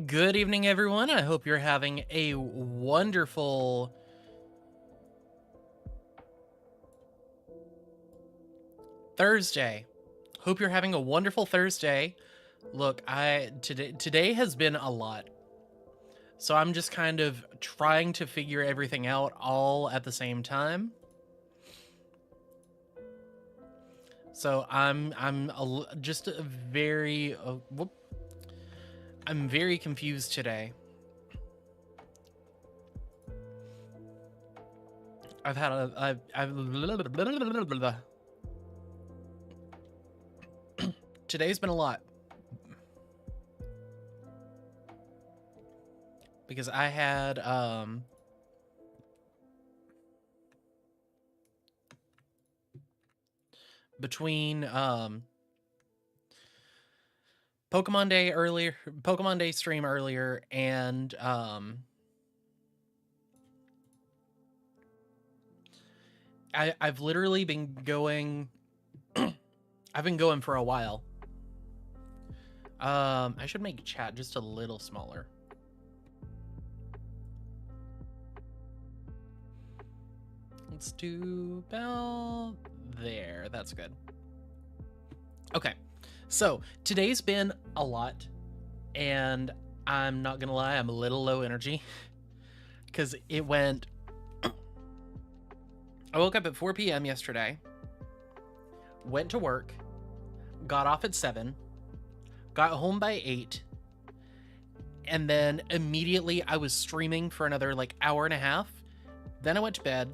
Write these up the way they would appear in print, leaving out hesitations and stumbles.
Good evening, everyone. I hope you're having a wonderful Thursday. Hope you're having a wonderful Thursday. Look, today has been a lot. So I'm just kind of trying to figure everything out all at the same time. So just very I'm very confused today. Today's been a lot because I had between Pokemon Day stream earlier, and I've literally been going. I've been going for a while. I should make chat just a little smaller. Let's do about there. That's good. Okay, so today's been a lot, and I'm not gonna lie, I'm a little low energy because it went. I woke up at 4 p.m. yesterday, went to work, got off at 7, got home by 8, and then immediately I was streaming for another like hour and a half. Then I went to bed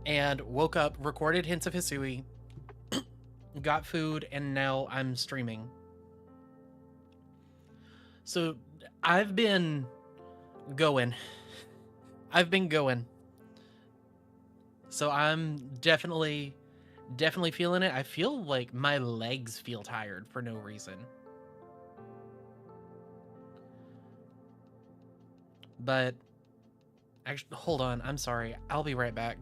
and woke up, recorded Hints of Hisui, got food, and now I'm streaming. So I've been going. So I'm definitely feeling it. I feel like my legs feel tired for no reason. But actually, hold on. I'm sorry. I'll be right back.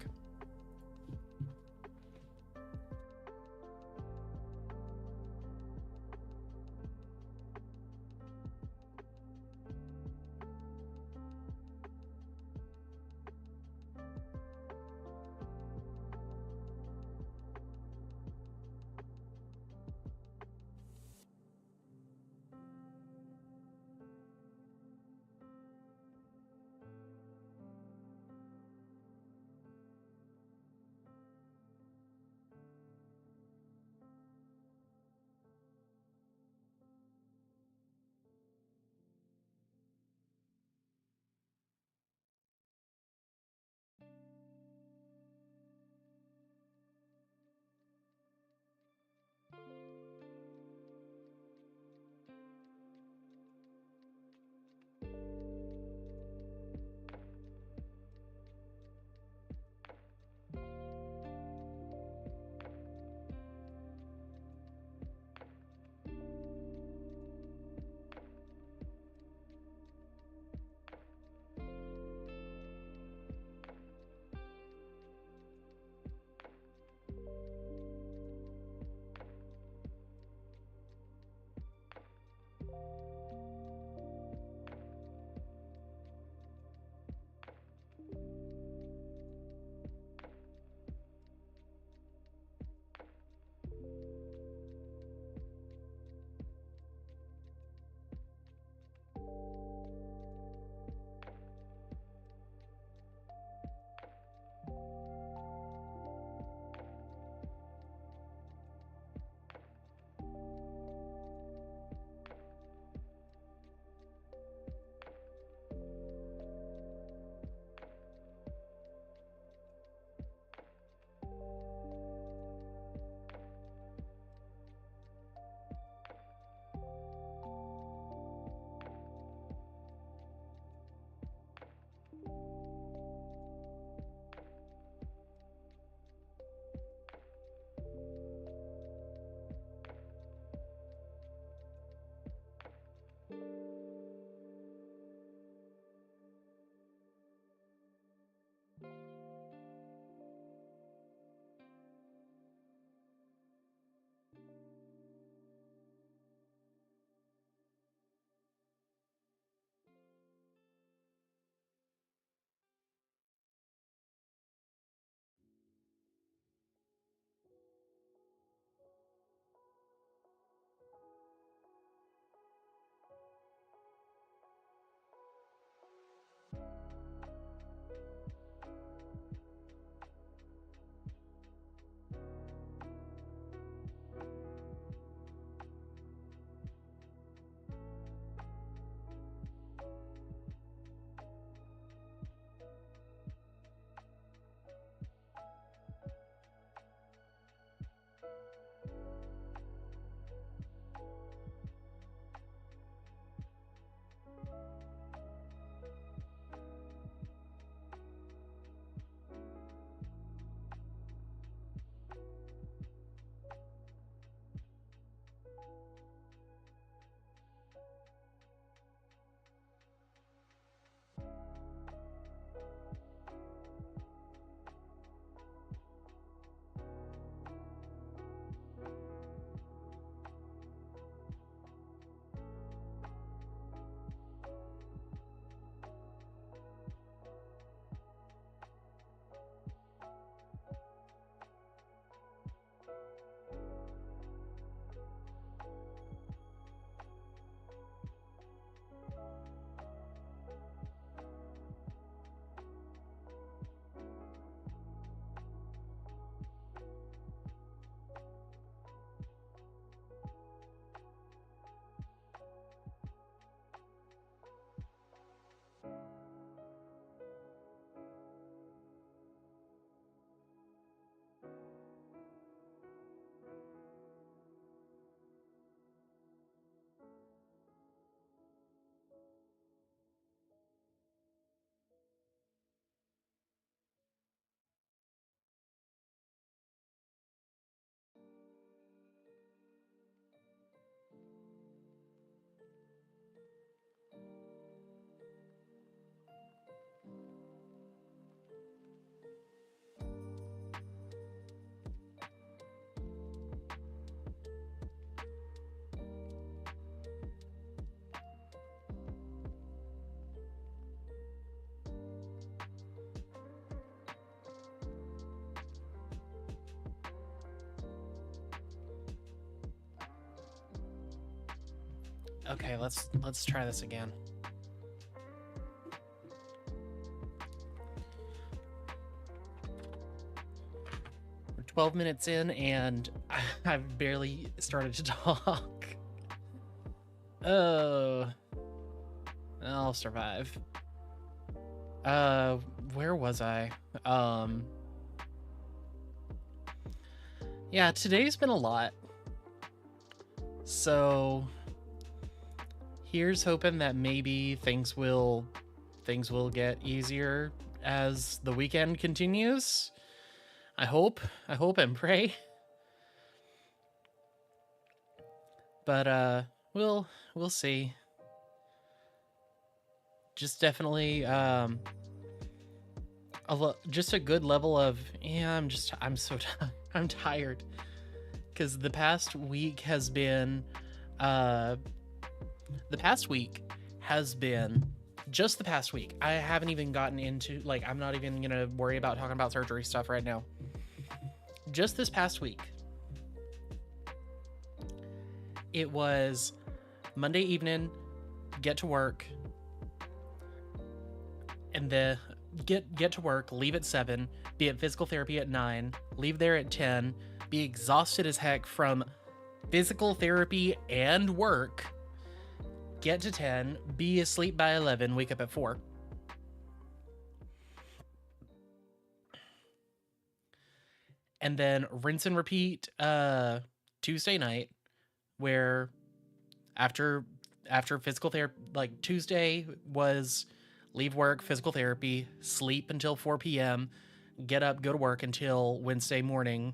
Okay, let's try this again. We're 12 minutes in and I've barely started to talk. Oh, I'll survive. Where was I? Yeah, today's been a lot. So here's hoping that maybe things will get easier as the weekend continues. I hope and pray. But we'll see. Just definitely just a good level of, yeah, I'm so I'm tired, because the past week has been just the past week. I haven't even gotten into, like, I'm not even gonna worry about talking about surgery stuff right now. Just this past week, it was Monday evening, get to work, and then get to work, leave at 7, be at physical therapy at 9, leave there at 10, be exhausted as heck from physical therapy and work, get to 10, be asleep by 11, wake up at 4. And then rinse and repeat Tuesday night, where after physical therapy, like Tuesday was leave work, physical therapy, sleep until 4 p.m., get up, go to work until Wednesday morning,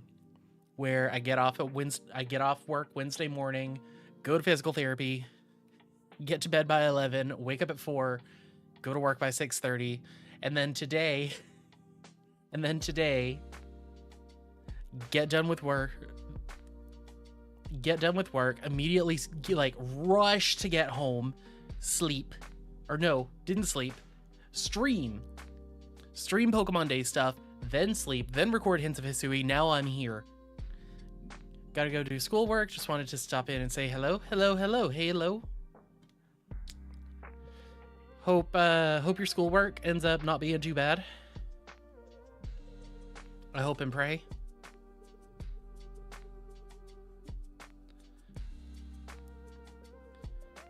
where I get off work Wednesday morning, go to physical therapy, get to bed by 11, wake up at 4, go to work by 6:30, and then today, get done with work, immediately, like, rush to get home, sleep, or no, didn't sleep, stream Pokemon Day stuff, then sleep, then record Hints of Hisui. Now I'm here. Gotta go do schoolwork. Just wanted to stop in and say hello. Hope your schoolwork ends up not being too bad. I hope and pray.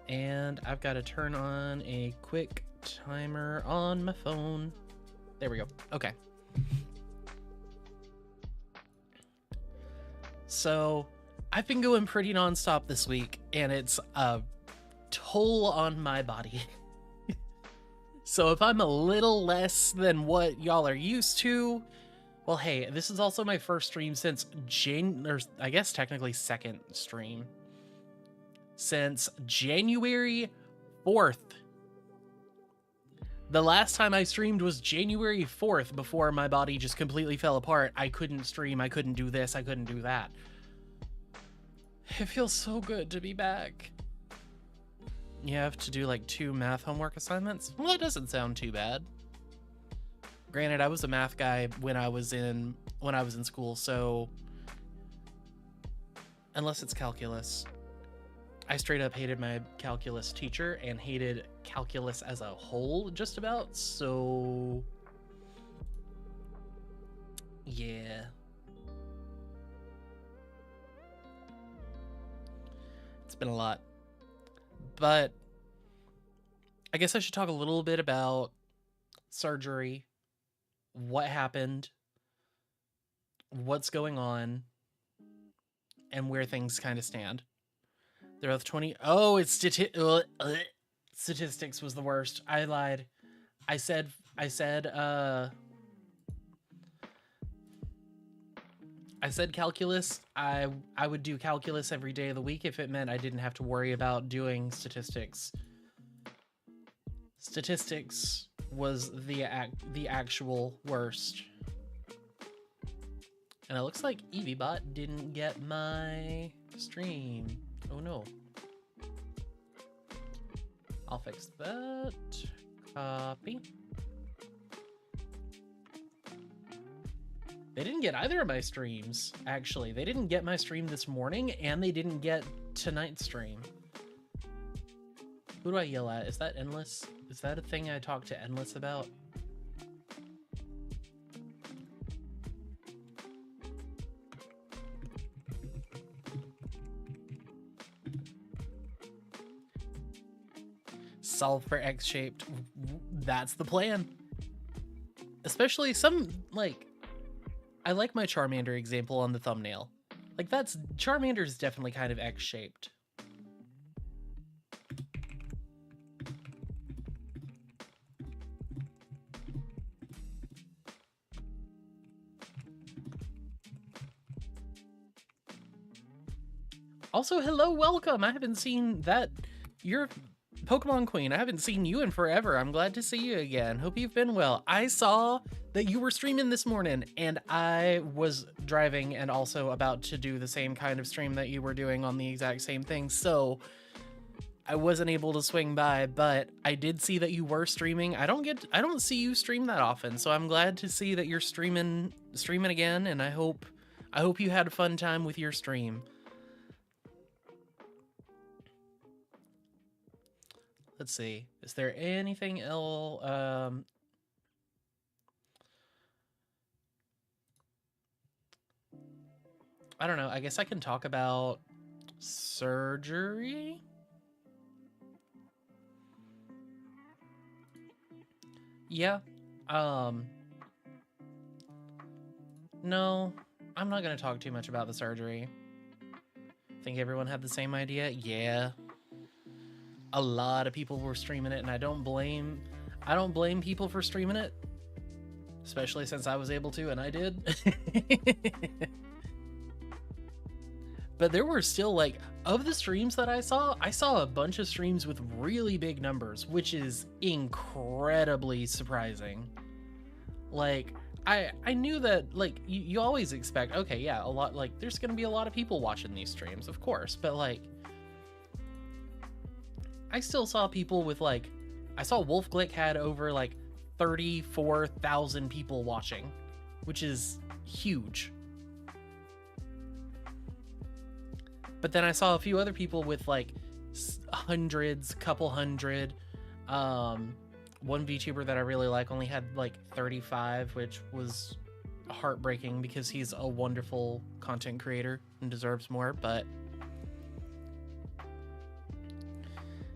And I've got to turn on a quick timer on my phone. There we go. Okay. So I've been going pretty nonstop this week, and it's a toll on my body. So if I'm a little less than what y'all are used to, well, hey, this is also my first stream since I guess technically second stream since January 4th. The last time I streamed was January 4th, before my body just completely fell apart. I couldn't stream, I couldn't do this, I couldn't do that. It feels so good to be back. You have to do like 2 math homework assignments? Well, that doesn't sound too bad. Granted, I was a math guy when I was in school, so unless it's calculus. I straight up hated my calculus teacher and hated calculus as a whole, just about, so yeah. It's been a lot. But I guess I should talk a little bit about surgery, what happened, what's going on, and where things kind of stand. They're both 20. Oh, it's statistics was the worst. I lied. I said calculus. I would do calculus every day of the week if it meant I didn't have to worry about doing statistics. Statistics was the actual worst. And it looks like EeveeBot didn't get my stream. Oh no. I'll fix that. Copy. They didn't get either of my streams, actually. They didn't get my stream this morning, and they didn't get tonight's stream. Who do I yell at? Is that Endless? Is that a thing I talk to Endless about? Solve for X-shaped. That's the plan. Especially some, like, I like my Charmander example on the thumbnail. Like, Charmander's definitely kind of X-shaped. Also, hello, welcome. I haven't seen that. You're Pokemon Queen. I haven't seen you in forever. I'm glad to see you again. Hope you've been well. I saw that you were streaming this morning, and I was driving and also about to do the same kind of stream that you were doing on the exact same thing, so I wasn't able to swing by, but I did see that you were streaming. I don't see you stream that often, so I'm glad to see that you're streaming again, and I hope you had a fun time with your stream. Let's see. Is there anything else? I don't know. I guess I can talk about surgery. Yeah. No, I'm not going to talk too much about the surgery. Think everyone had the same idea? Yeah. A lot of people were streaming it, and I don't blame people for streaming it, especially since I was able to and I did. But there were still, like, of the streams that I saw a bunch of streams with really big numbers, which is incredibly surprising. Like, I knew that, like, you always expect, okay, yeah, a lot, like, there's gonna be a lot of people watching these streams, of course, but, like, I still saw people with, like, I saw Wolf Glick had over, like, 34,000 people watching, which is huge. But then I saw a few other people with, like, hundreds, couple hundred. One VTuber that I really like only had, like, 35, which was heartbreaking because he's a wonderful content creator and deserves more, but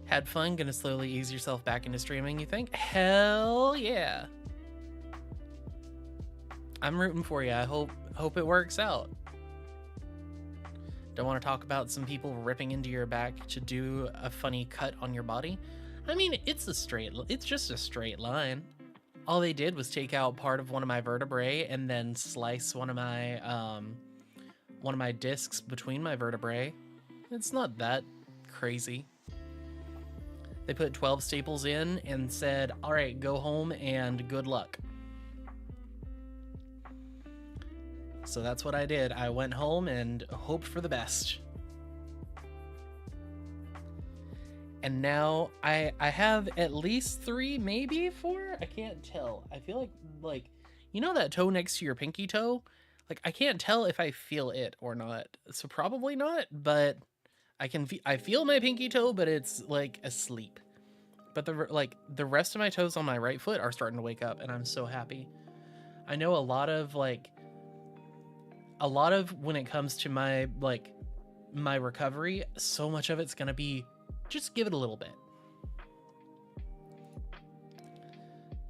had fun. Gonna slowly ease yourself back into streaming, you think? Hell yeah. I'm rooting for you. I hope it works out. Don't want to talk about some people ripping into your back to do a funny cut on your body? I mean, it's just a straight line. All they did was take out part of one of my vertebrae and then slice one of my discs between my vertebrae. It's not that crazy. They put 12 staples in and said, all right, go home and good luck. So that's what I did. I went home and hoped for the best. And now I have at least 3, maybe 4? I can't tell. I feel like, you know that toe next to your pinky toe? Like, I can't tell if I feel it or not. So probably not, but I feel my pinky toe, but it's like asleep. But the rest of my toes on my right foot are starting to wake up, and I'm so happy. I know a lot of when it comes to my recovery, so much of it's gonna be just give it a little bit.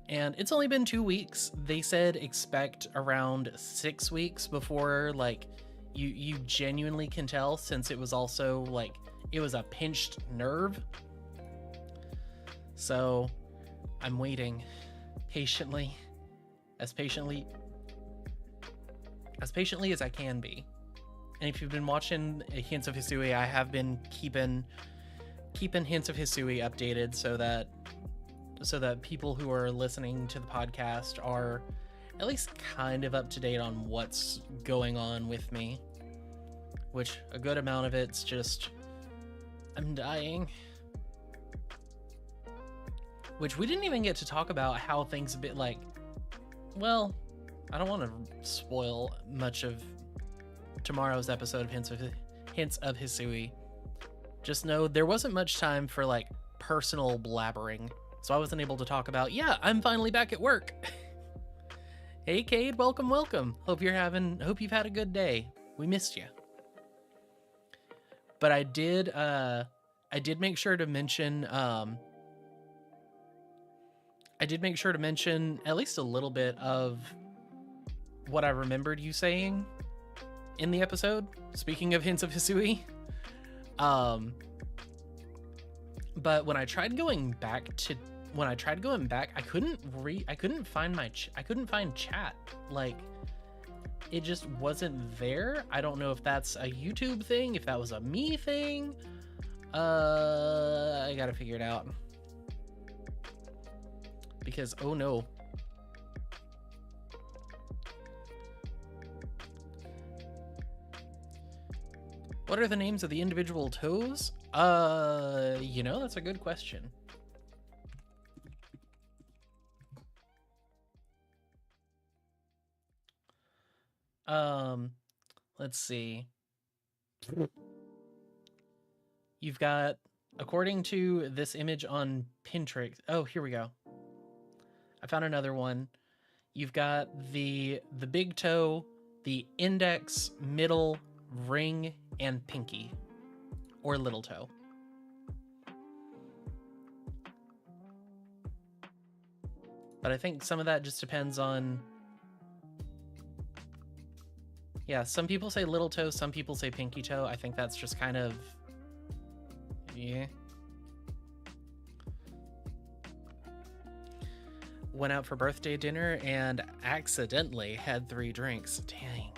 And it's only been 2 weeks. They said expect around 6 weeks before you genuinely can tell, since it was also it was a pinched nerve. So I'm waiting patiently as I can be. And if you've been watching Hints of Hisui, I have been keeping Hints of Hisui updated so that people who are listening to the podcast are at least kind of up to date on what's going on with me, which a good amount of it's just I'm dying. Which we didn't even get to talk about how things a bit well, I don't want to spoil much of tomorrow's episode of Hints of Hisui. Just know there wasn't much time for personal blabbering. So I wasn't able to talk about, yeah, I'm finally back at work. Hey, Cade, welcome, welcome. Hope you've had a good day. We missed you. But I did make sure to mention, at least a little bit of what I remembered you saying in the episode. Speaking of hints of Hisui, but when I tried going back, I couldn't find chat. Like, it just wasn't there. I don't know if that's a YouTube thing, if that was a me thing. I gotta figure it out. Because, oh no. What are the names of the individual toes? That's a good question. Let's see. You've got, according to this image on Pinterest. Oh, here we go. I found another one. You've got the big toe, the index, middle, ring, and pinky, or little toe. But I think some of that just depends on... Yeah, some people say little toe, some people say pinky toe. I think that's just kind of... Yeah. Went out for birthday dinner and accidentally had 3 drinks. Dang.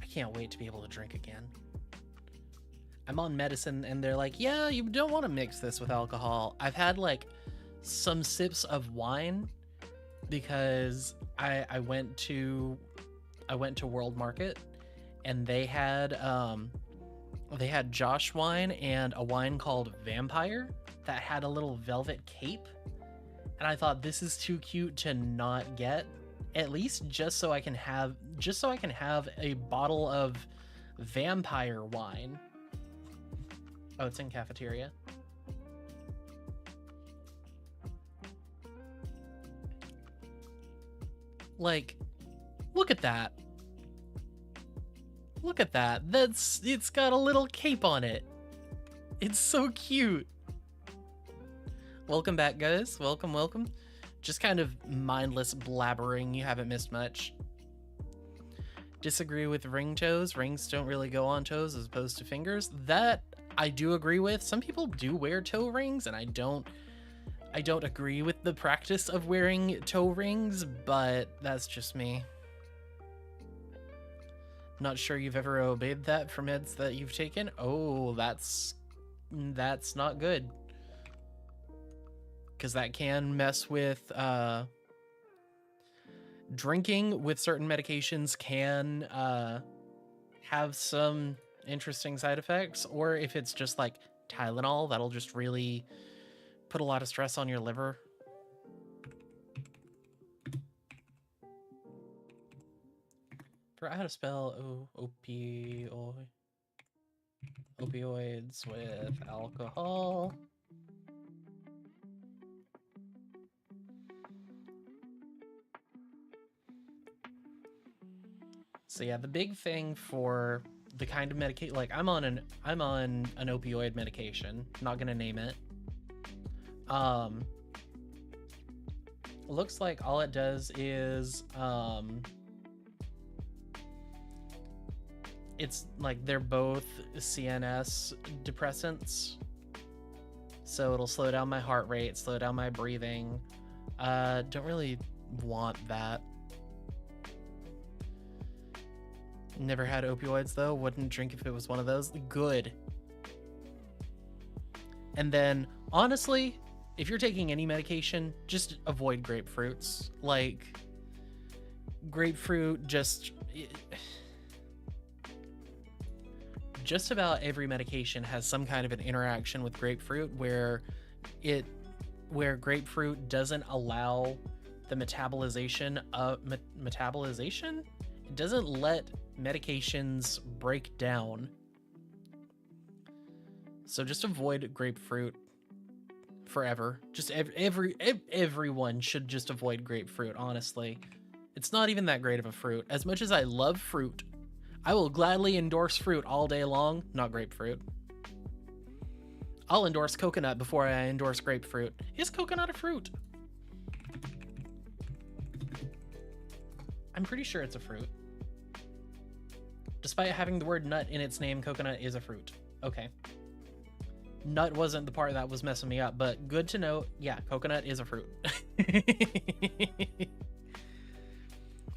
I can't wait to be able to drink again. I'm on medicine and they're like, yeah, you don't want to mix this with alcohol. I've had like some sips of wine because I went to World Market and they had Josh wine and a wine called Vampire that had a little velvet cape. And I thought, this is too cute to not get, at least just so I can have a bottle of Vampire wine. Oh, it's in cafeteria. Like, look at that. Look at that. It's got a little cape on it. It's so cute. Welcome back, guys. Welcome, welcome. Just kind of mindless blabbering. You haven't missed much. Disagree with ring toes. Rings don't really go on toes as opposed to fingers. That I do agree with. Some people do wear toe rings, and I don't agree with the practice of wearing toe rings, but that's just me. Not sure you've ever obeyed that for meds that you've taken. Oh, that's not good. Because that can mess with drinking with certain medications can have some interesting side effects, or if it's just like Tylenol, that'll just really put a lot of stress on your liver. Forgot how to spell opioids with alcohol. So yeah, the big thing for the kind of medication, like I'm on an opioid medication, not gonna name it. Looks like all it does is it's like they're both CNS depressants, so it'll slow down my heart rate, slow down my breathing. Don't really want that. Never had opioids though, wouldn't drink if it was one of those. Good. And then honestly, if you're taking any medication, just avoid grapefruits. Like, grapefruit just about every medication has some kind of an interaction with grapefruit where grapefruit doesn't allow the metabolization of metabolization. It doesn't let medications break down. So just avoid grapefruit forever. Just everyone should just avoid grapefruit, honestly. It's not even that great of a fruit. As much as I love fruit, I will gladly endorse fruit all day long, not grapefruit. I'll endorse coconut before I endorse grapefruit. Is coconut a fruit? I'm pretty sure it's a fruit. Despite having the word nut in its name, coconut is a fruit. Okay. Nut wasn't the part that was messing me up, but good to know. Yeah, coconut is a fruit.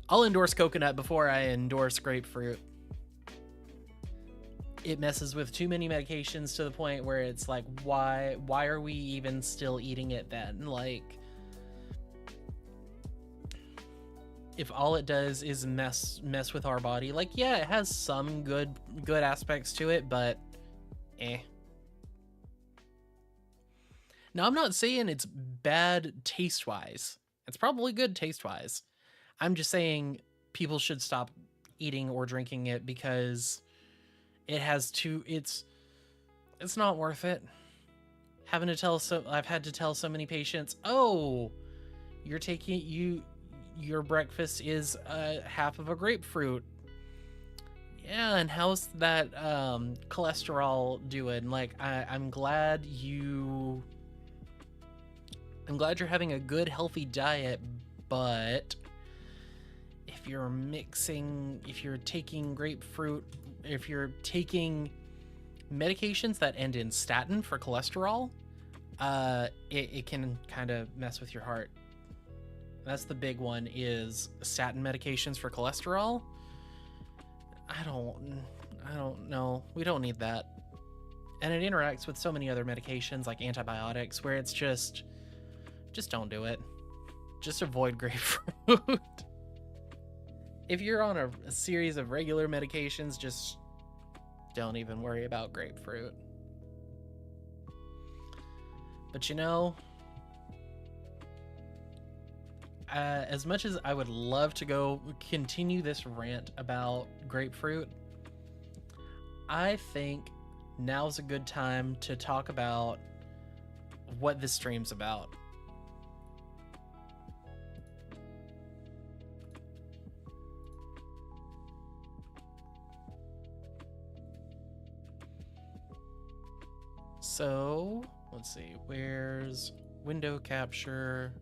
I'll endorse coconut before I endorse grapefruit. It messes with too many medications to the point where it's like, why are we even still eating it then? Like, if all it does is mess with our body, like, yeah, it has some good aspects to it, but eh. Now, I'm not saying it's bad taste-wise. It's probably good taste-wise. I'm just saying people should stop eating or drinking it because it has it's not worth it. I've had to tell so many patients, oh, your breakfast is half of a grapefruit. Yeah, and how's that cholesterol doing? Like, I'm glad you're having a good, healthy diet, but if you're taking grapefruit, if you're taking medications that end in statin for cholesterol, it can kind of mess with your heart. That's the big one, is statin medications for cholesterol. I don't know. We don't need that. And it interacts with so many other medications like antibiotics where it's just don't do it. Just avoid grapefruit. If you're on a series of regular medications, just don't even worry about grapefruit. But you know, as much as I would love to continue this rant about grapefruit, I think now's a good time to talk about what this stream's about. So, let's see, where's window capture,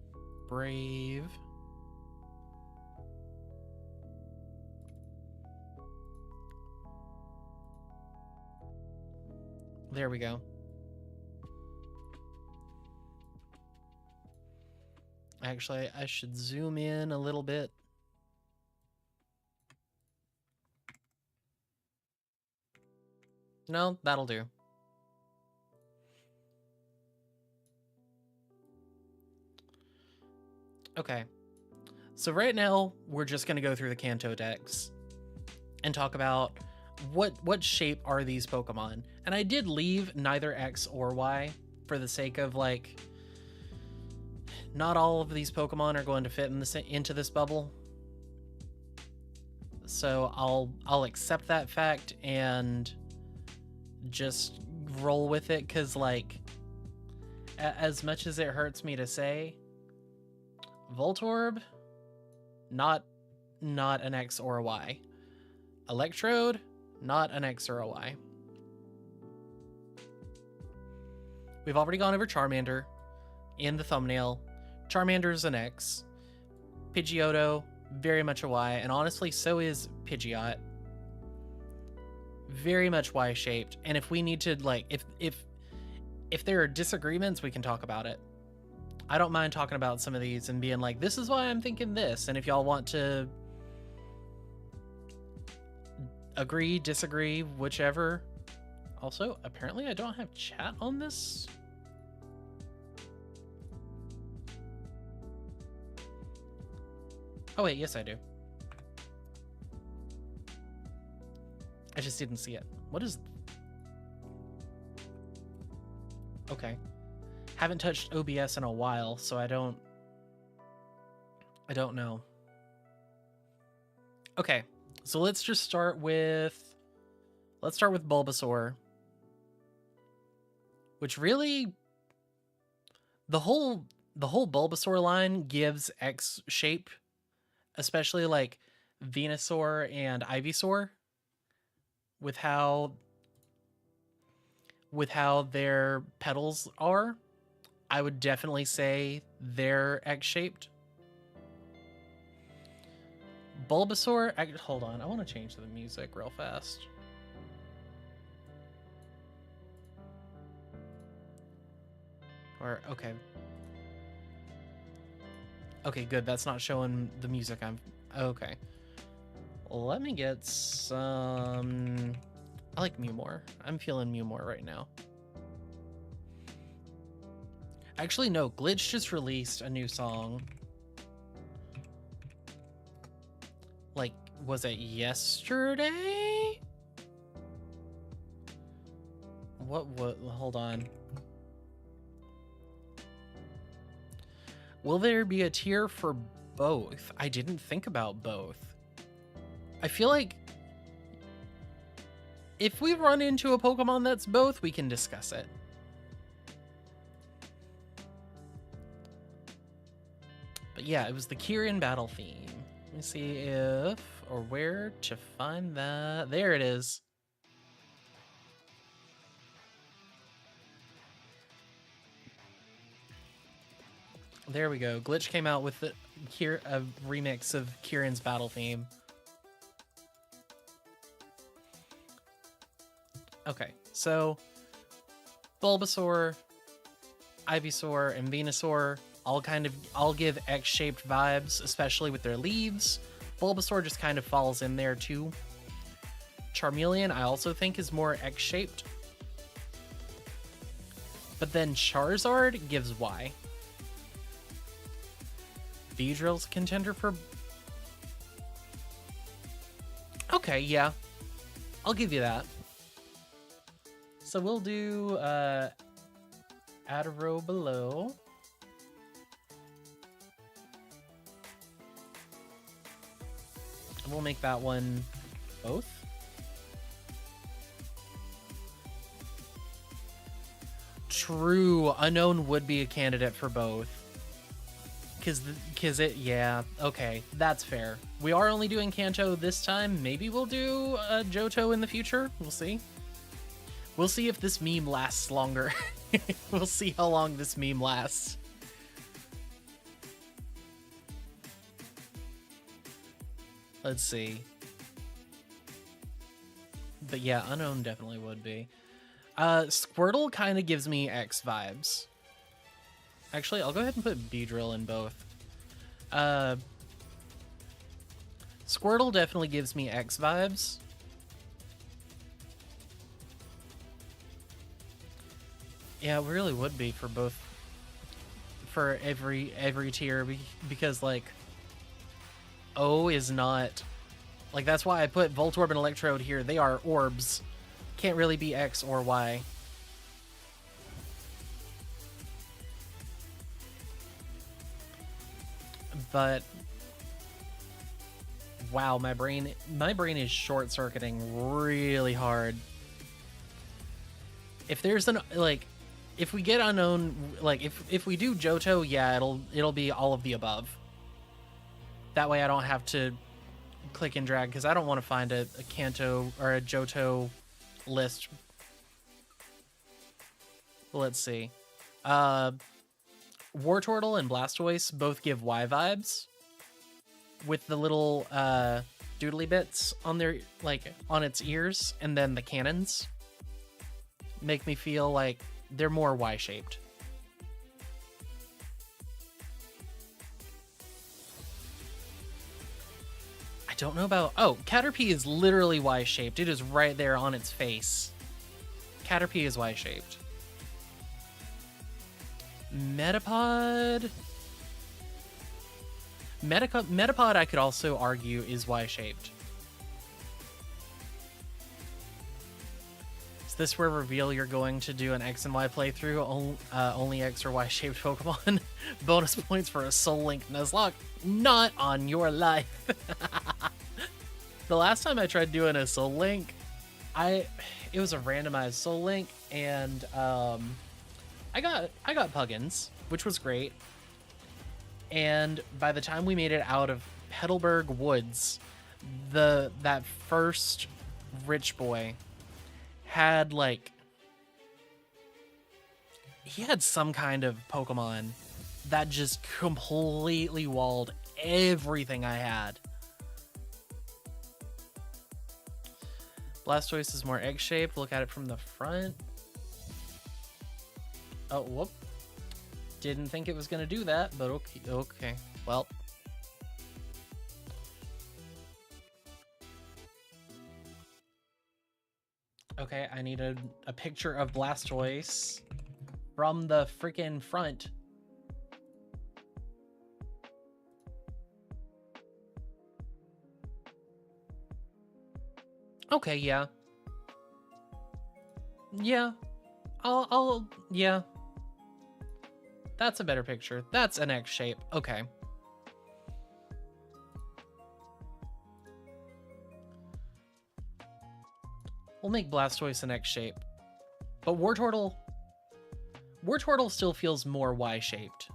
Brave? There we go. Actually, I should zoom in a little bit. No, that'll do. Okay, so right now we're just going to go through the Kanto decks and talk about what shape are these Pokemon. And I did leave neither X or Y for the sake of, like, not all of these Pokemon are going to fit into this bubble. So I'll accept that fact and just roll with it, because, like, as much as it hurts me to say, Voltorb, not an X or a Y. Electrode, not an X or a Y. We've already gone over Charmander in the thumbnail. Charmander's an X. Pidgeotto, very much a Y, and honestly, so is Pidgeot. Very much Y-shaped, and if we need to, like, if there are disagreements, we can talk about it. I don't mind talking about some of these and being like, this is why I'm thinking this. And if y'all want to agree, disagree, whichever. Also, apparently I don't have chat on this. Oh wait, yes I do. I just didn't see it. What is... Okay. Haven't touched OBS in a while, so I don't know. Okay, so let's start with Bulbasaur, which really, The whole Bulbasaur line gives X shape, especially like Venusaur and Ivysaur, with how their petals are. I would definitely say they're X-shaped. Bulbasaur, hold on, I want to change the music real fast. Or, okay. Okay, good, that's not showing the music I'm... Okay. Let me get some... I like Mew more. I'm feeling Mew more right now. Actually, no, Glitch just released a new song. Like, was it yesterday? What, hold on. Will there be a tier for both? I didn't think about both. I feel like if we run into a Pokemon that's both, we can discuss it. But yeah, it was the Kyrian battle theme. Let me see if, or where to find that. There it is. There we go. Glitch came out with a remix of Kyrian's battle theme. Okay, so Bulbasaur, Ivysaur, and Venusaur all give X-shaped vibes, especially with their leaves. Bulbasaur just kind of falls in there too. Charmeleon I also think is more X-shaped. But then Charizard gives Y. Beedrill's contender for... Okay, yeah. I'll give you that. So we'll do add a row below. And we'll make that one both. True, Unknown would be a candidate for both. Cause it, yeah, okay, that's fair. We are only doing Kanto this time. Maybe we'll do Johto in the future. We'll see. We'll see if this meme lasts longer. We'll see how long this meme lasts. Let's see. But yeah, Unknown definitely would be. Squirtle kind of gives me X vibes. Actually, I'll go ahead and put Beedrill in both. Squirtle definitely gives me X vibes. Yeah, it really would be for both. For every tier, because like O is not like, that's why I put Voltorb and Electrode here. They are orbs. Can't really be X or Y. But wow, my brain is short-circuiting really hard. If there's an if we get Unknown, like if we do Johto, yeah, it'll be all of the above. That way I don't have to click and drag, because I don't want to find a Kanto or a Johto list. Let's see. Wartortle and Blastoise both give Y vibes, with the little doodly bits on their, like, on its ears, and then the cannons make me feel like they're more Y-shaped. I don't know about... Oh, Caterpie is literally Y-shaped. It is right there on its face. Caterpie is Y-shaped. Metapod... Metapod, I could also argue, is Y-shaped. Is this where reveal you're going to do an X and Y playthrough? Only X or Y-shaped Pokemon? Bonus points for a Soul Link Nuzlocke? Not on your life. The last time I tried doing a Soul Link, it was a randomized Soul Link, and I got Puggins, which was great. And by the time we made it out of Petalburg Woods, that first rich boy had like he had some kind of Pokemon that just completely walled everything I had. Blastoise is more egg-shaped. Look at it from the front. Oh, whoop. Didn't think it was going to do that, but okay. Well. Okay, I need a picture of Blastoise from the freaking front. Okay, yeah. Yeah. Yeah. That's a better picture. That's an X shape. Okay. We'll make Blastoise an X shape. But Wartortle still feels more Y shaped.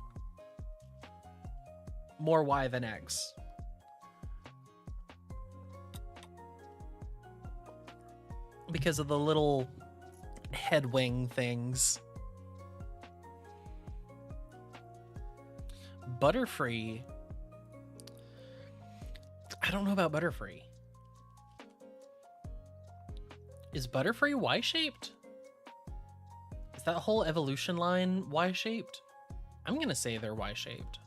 More Y than X. Because of the little head wing things. Butterfree. I don't know about Butterfree. Is Butterfree Y-shaped? Is that whole evolution line Y-shaped? I'm gonna say they're Y-shaped.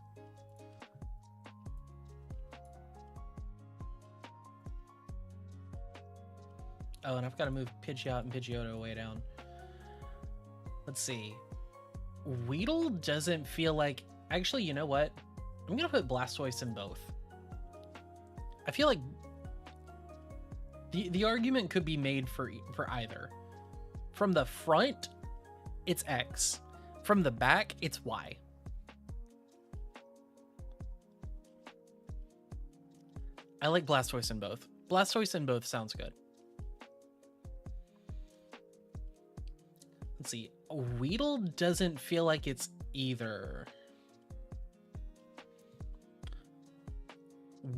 Oh, and I've got to move Pidgeot and Pidgeotto way down. Let's see. Weedle doesn't feel like... Actually, you know what? I'm going to put Blastoise in both. I feel like the argument could be made for either. From the front, it's X. From the back, it's Y. I like Blastoise in both. Blastoise in both sounds good. Let's see. Weedle doesn't feel like it's either.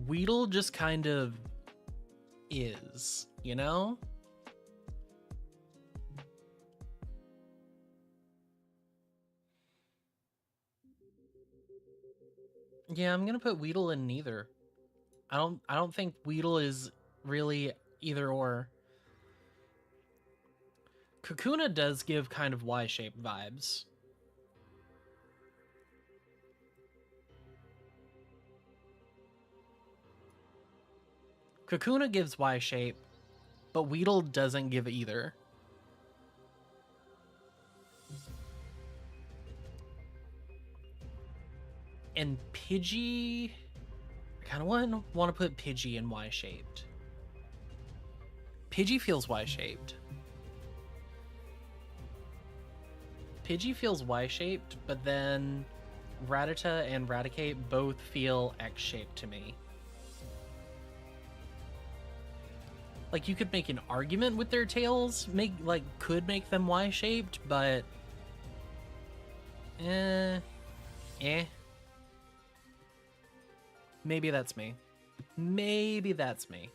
Weedle just kind of is, you know? Yeah, I'm gonna put Weedle in neither. I don't think Weedle is really either or. Kakuna does give kind of Y-shaped vibes. Kakuna gives Y-shape, but Weedle doesn't give either. And Pidgey... I kind of want to put Pidgey in Y-shaped. Pidgey feels Y-shaped. Pidgey feels Y-shaped, but then Rattata and Raticate both feel X-shaped to me. Like, you could make an argument with their tails, could make them Y-shaped, but... Maybe that's me. Maybe that's me.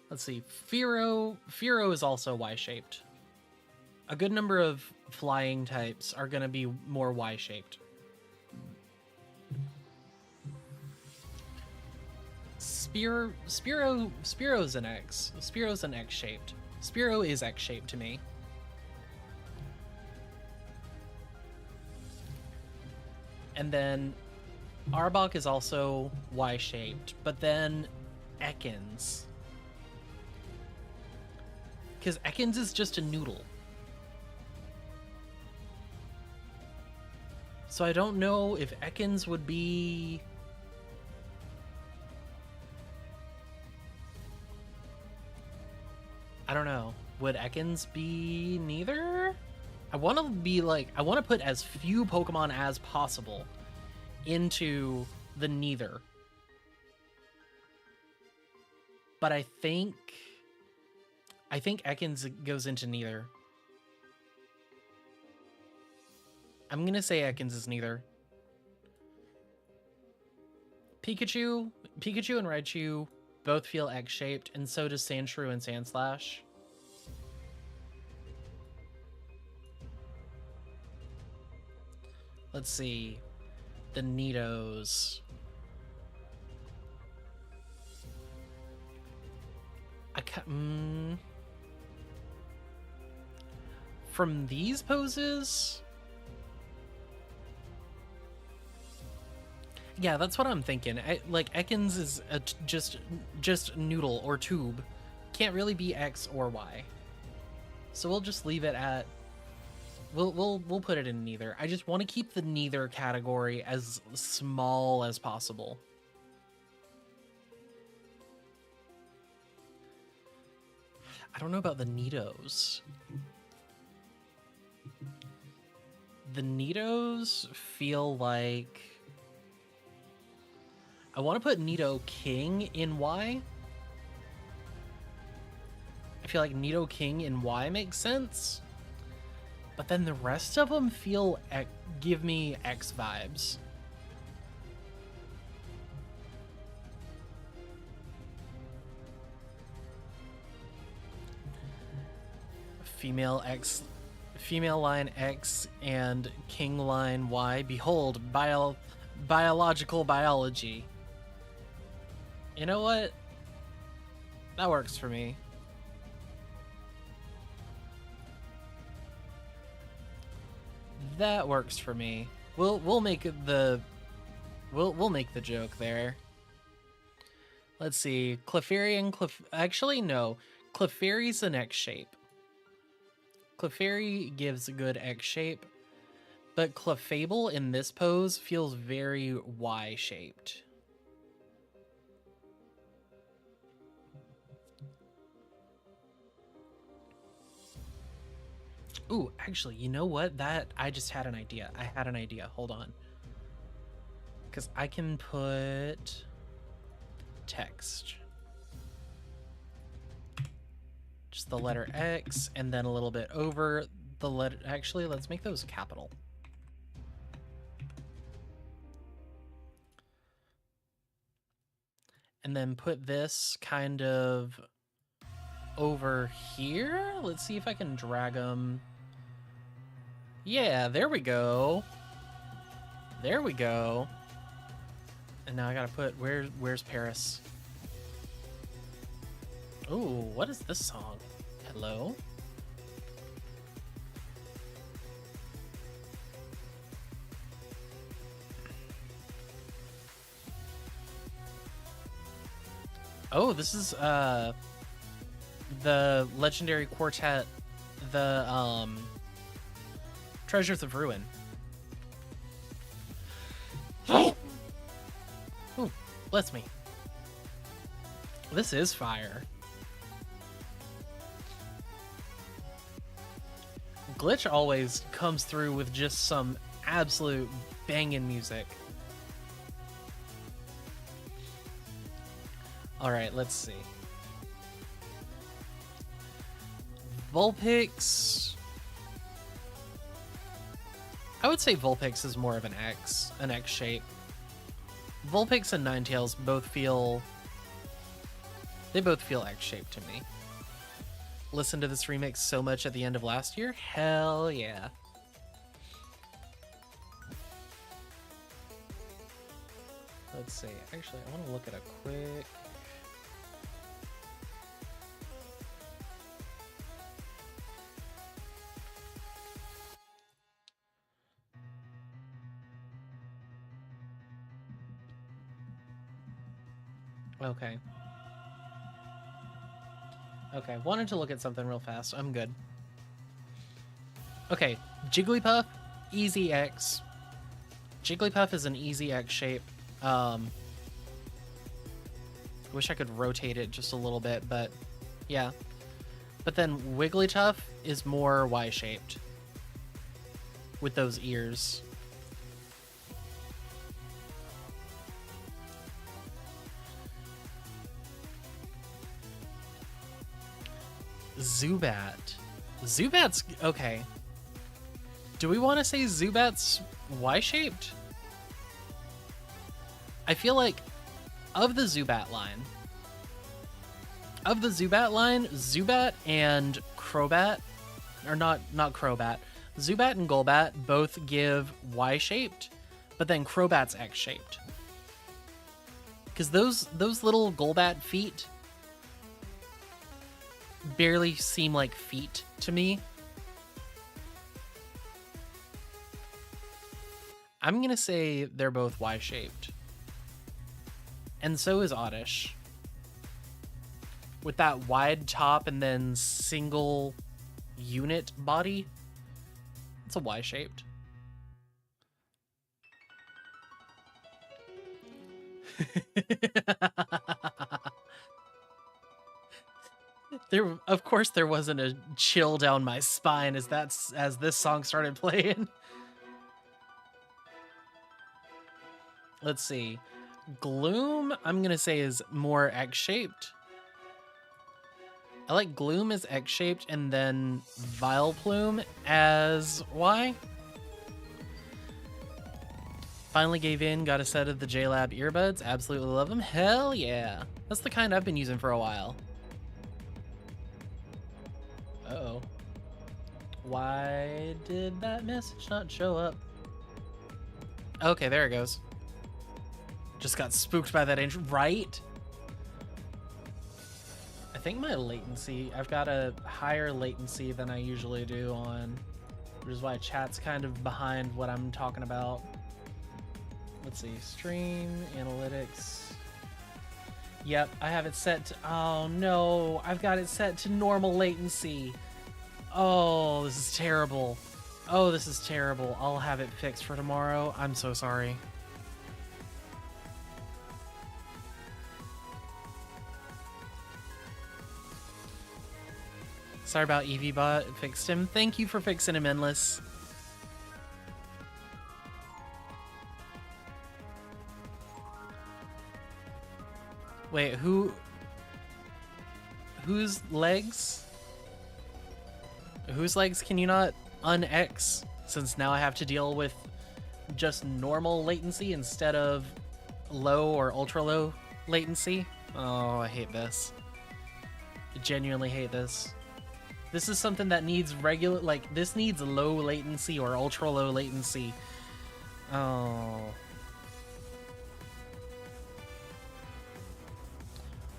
Let's see. Fearow is also Y-shaped. A good number of flying types are going to be more Y-shaped. Spearo's an X. Spearo's an X-shaped. Spearow is X-shaped to me. And then Arbok is also Y-shaped, but then Ekans. Because Ekans is just a noodle. So I don't know if Ekans would be... I don't know. Would Ekans be neither? I want to put as few Pokemon as possible into the neither. But I think I think Ekans goes into neither. I'm gonna say Ekans is neither. Pikachu and Raichu both feel X-shaped, and so does Sandshrew and Sandslash. Let's see. The Nidos. From these poses? Yeah, that's what I'm thinking. Like, Ekans is just noodle or tube. Can't really be X or Y. So we'll just leave it at... We'll put it in neither. I just want to keep the neither category as small as possible. I don't know about the Nidos. The Nidos feel like... I want to put Nido King in Y. I feel like Nido King in Y makes sense. But then the rest of them feel... give me X vibes. Female line X and king line Y. Behold, biological biology. You know what? That works for me. That works for me. We'll make the joke there. Let's see. Clefairy actually no. Clefairy's an X shape. Clefairy gives a good X shape, but Clefable in this pose feels very Y shaped. Ooh, actually, you know what? I just had an idea. I had an idea. Hold on. Because I can put text. Just the letter X, and then a little bit over the letter. Actually, let's make those capital. And then put this kind of over here. Let's see if I can drag them. Yeah, there we go. There we go. And now I gotta put, where's Paris? Ooh, what is this song? Hello? Oh, this is the legendary quartet, the Treasures of Ruin. Ooh, bless me. This is fire. Glitch always comes through with just some absolute banging music. All right, let's see. Vulpix. I would say Vulpix is more of an X shape. Vulpix and Ninetales both feel... They both feel X-shaped to me. Listened to this remix so much at the end of last year? Hell yeah. Let's see. Actually, I want to look at a quick... Okay. Okay, wanted to look at something real fast. I'm good. Okay, Jigglypuff, easy X. Jigglypuff is an easy X shape. Wish I could rotate it just a little bit, but yeah. But then Wigglytuff is more Y-shaped with those ears. Zubat. Zubat's okay. Do we want to say Zubat's Y-shaped? I feel like of the Zubat line, Zubat and Crobat, or not Crobat, Zubat and Golbat both give Y-shaped, but then Crobat's X-shaped. Because those little Golbat feet barely seem like feet to me. I'm gonna say they're both Y-shaped. And so is Oddish. With that wide top and then single unit body, it's a Y-shaped. Of course there wasn't a chill down my spine as this song started playing. Let's see. Gloom, I'm gonna say, is more X-shaped. I like Gloom as X-shaped and then Vileplume as Y. Finally gave in, got a set of the JLab earbuds. Absolutely love them. Hell yeah. That's the kind I've been using for a while. Uh-oh. Why did that message not show up? Okay, there it goes. Just got spooked by that intro, right? I think my latency, I've got a higher latency than I usually do on, which is why chat's kind of behind what I'm talking about. Let's see, stream, analytics. Yep, I have it set to, oh no, I've got it set to normal latency. Oh, this is terrible. Oh, this is terrible. I'll have it fixed for tomorrow. I'm so sorry. Sorry about EVBot, fixed him. Thank you for fixing him, Endless. Wait, whose legs? Whose legs can you not un-X? Since now I have to deal with just normal latency instead of low or ultra low latency. Oh, I hate this. I genuinely hate this. This is something that needs regular, like, this needs low latency or ultra low latency. Oh.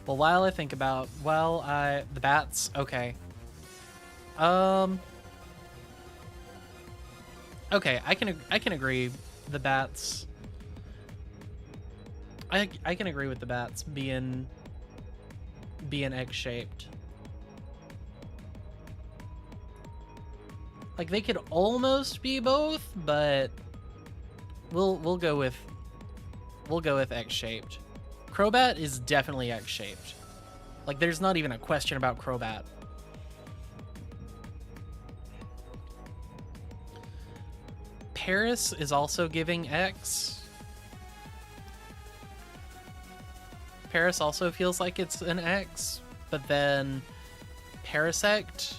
Well, while I think about, the bats, okay. Okay, I can agree. The bats. I can agree with the bats being X-shaped. Like, they could almost be both, but we'll go with X-shaped. Crobat is definitely X-shaped. Like, there's not even a question about Crobat. Paris is also giving X. Paris also feels like it's an X, but then Parasect,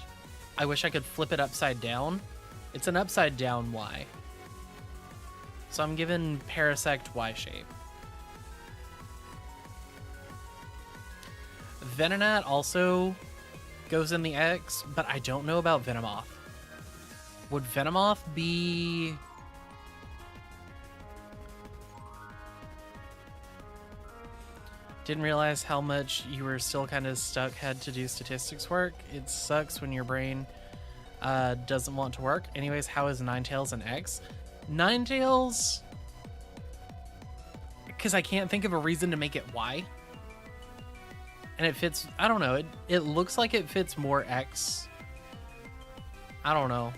I wish I could flip it upside down. It's an upside down Y. So I'm giving Parasect Y shape. Venonat also goes in the X, but I don't know about Venomoth. Would Venomoth be... Didn't realize how much you were still kind of stuck, had to do statistics work. It sucks when your brain doesn't want to work. Anyways, how is Ninetales an X? Ninetales... Because I can't think of a reason to make it Y. And it fits... I don't know. It looks like it fits more X. I don't know.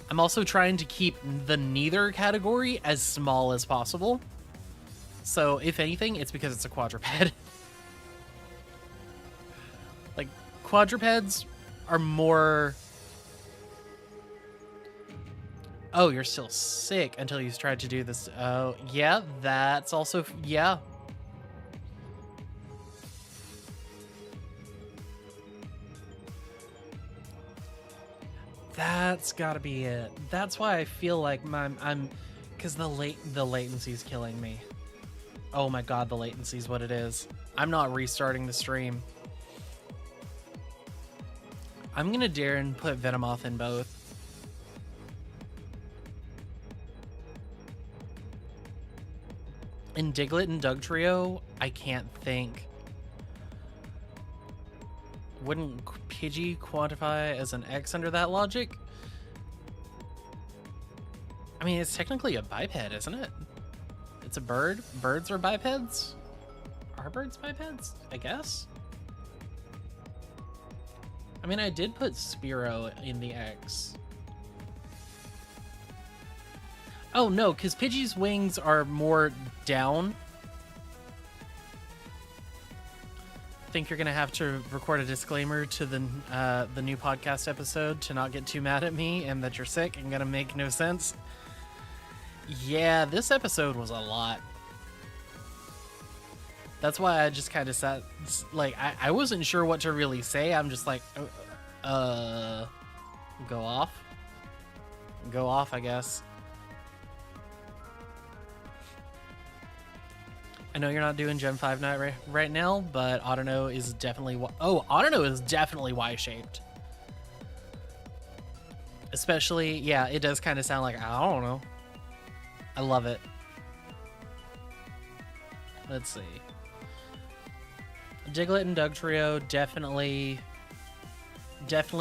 I'm also trying to keep the neither category as small as possible. So, if anything, it's because it's a quadruped. Like, quadrupeds are more... Oh, you're still sick until you tried to do this. Oh, yeah, that's also... Yeah. That's gotta be it. That's why I feel like I'm because the latency's killing me. Oh my god, the latency's what it is. I'm not restarting the stream. I'm gonna dare and put Venomoth in both. In Diglett and Dugtrio, I can't think. Wouldn't Pidgey quantify as an X under that logic? I mean, it's technically a biped, isn't it? It's a bird. Birds are bipeds? Are birds bipeds? I guess? I mean, I did put Spearow in the X. Oh, no, because Pidgey's wings are more down. I think you're going to have to record a disclaimer to the new podcast episode to not get too mad at me and that you're sick and going to make no sense. Yeah, this episode was a lot. That's why I just kind of sat, like, I wasn't sure what to really say. I'm just like, go off. Go off, I guess. I know you're not doing Gen 5 night right now, but Autono is definitely... Autono is definitely Y-shaped. Especially, yeah, it does kind of sound like, I don't know. I love it. Let's see. Diglett and Dugtrio, definitely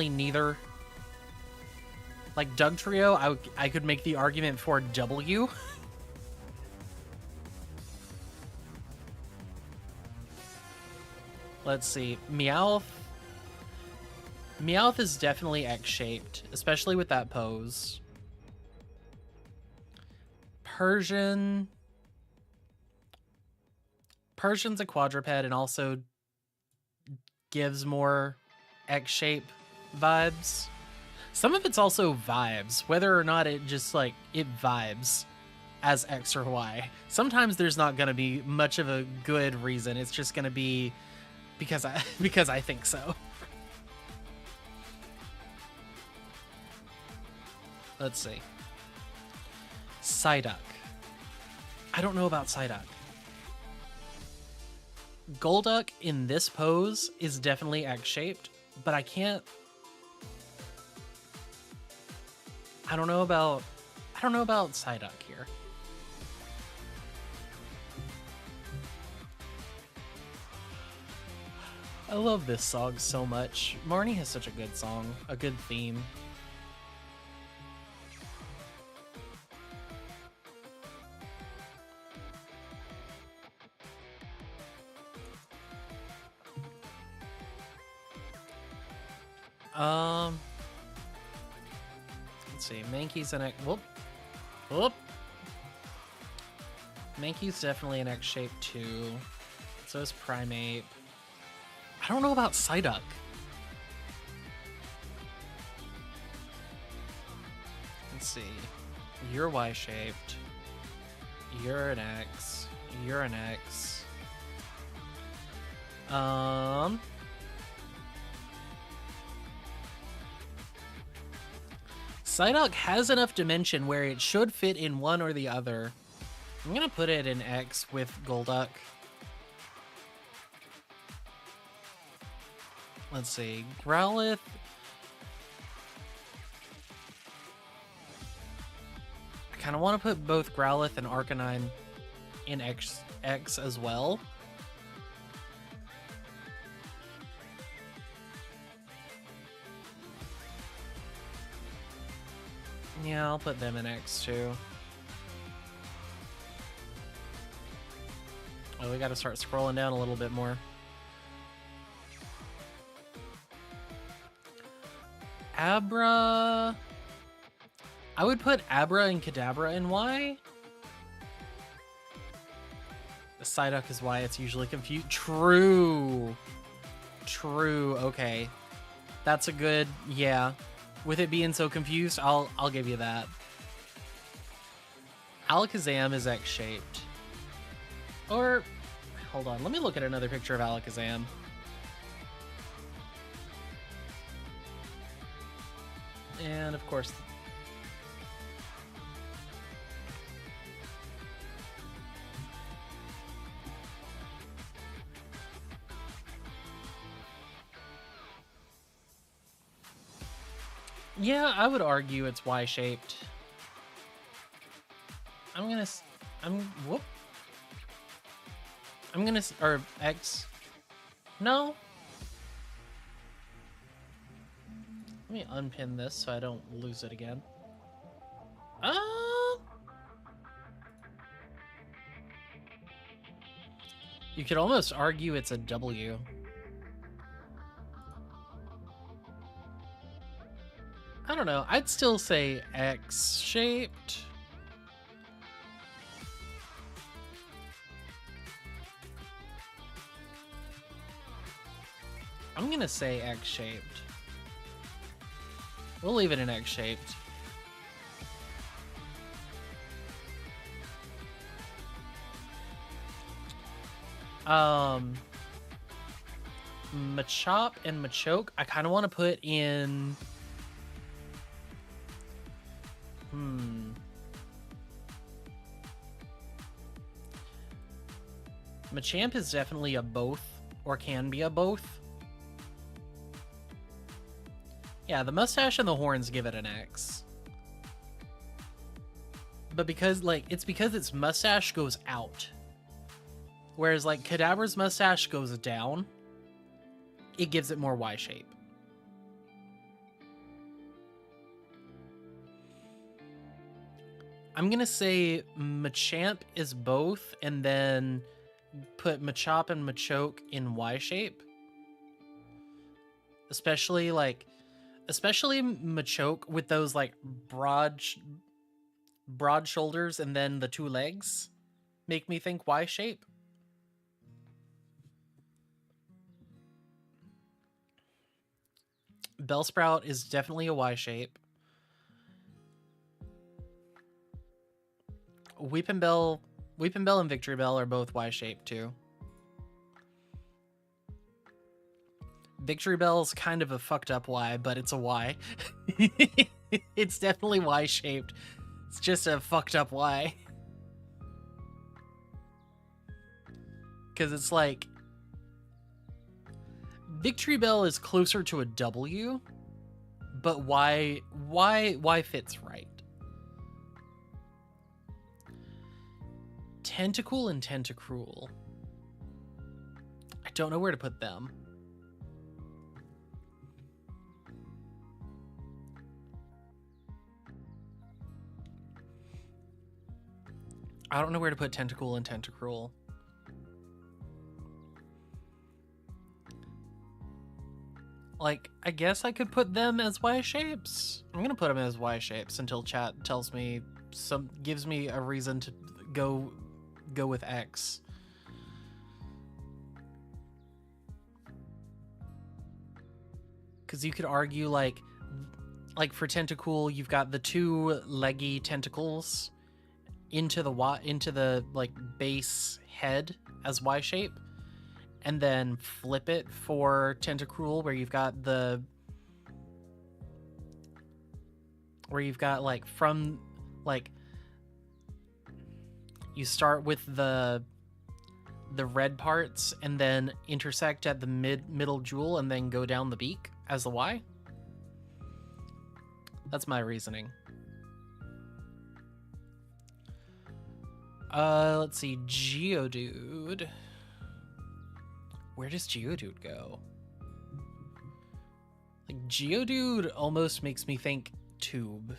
neither. Like, Dugtrio, I could make the argument for W. Let's see. Meowth. Meowth is definitely X-shaped, especially with that pose. Persian's a quadruped and also gives more X-shape vibes. Some of it's also vibes, whether or not it just, like, it vibes as X or Y. Sometimes there's not going to be much of a good reason. It's just going to be because I think so. Let's see. Psyduck. I don't know about Psyduck. Golduck in this pose is definitely X-shaped, but I don't know about Psyduck here. I love this song so much. Marnie has such a good song, a good theme. Let's see. Mankey's an X. Whoop. Mankey's definitely an X shape too. So is Primeape. I don't know about Psyduck. Let's see. You're Y-shaped. You're an X. You're an X. Psyduck has enough dimension where it should fit in one or the other. I'm gonna put it in X with Golduck. Let's see. Growlithe. I kind of want to put both Growlithe and Arcanine in X as well. Yeah, I'll put them in X too. Oh, we gotta start scrolling down a little bit more. Abra... I would put Abra and Kadabra in Y. The Psyduck is Y, it's usually confused. True. Okay. That's a good... Yeah. With it being so confused, I'll give you that. Alakazam is X-shaped. Or... Hold on, let me look at another picture of Alakazam. And of course, yeah, I would argue it's Y-shaped. Whoop. Or X. No. Let me unpin this so I don't lose it again. You could almost argue it's a W. I don't know. I'd still say X-shaped. I'm gonna say X-shaped. We'll leave it in X-shaped. Machop and Machoke, I kind of want to put in... Machamp is definitely a both, or can be a both. Yeah, the mustache and the horns give it an X. But because, like, it's because its mustache goes out. Whereas, like, Kadabra's mustache goes down. It gives it more Y shape. I'm gonna say Machamp is both, and then put Machop and Machoke in Y shape. Especially Machoke with those, like, broad shoulders and then the two legs make me think Y shape. Bellsprout is definitely a Y shape. Weepin' Bell and Victory Bell are both Y shaped too. Victory Bell's kind of a fucked up Y, but it's a Y. It's definitely Y shaped. It's just a fucked up Y. Because it's like... Victory Bell is closer to a W, but Y fits right. Tentacool and Tentacruel. I don't know where to put them. I don't know where to put Tentacool and Tentacruel. Like, I guess I could put them as Y shapes. I'm gonna put them as Y shapes until chat tells me gives me a reason to go with X. Because you could argue like for Tentacool, you've got the two leggy tentacles into the like base head as Y shape, and then flip it for Tentacruel where you've got like from like you start with the red parts and then intersect at the middle jewel and then go down the beak as the Y. That's my reasoning. Let's see, Geodude. Where does Geodude go? Like, Geodude almost makes me think Tube,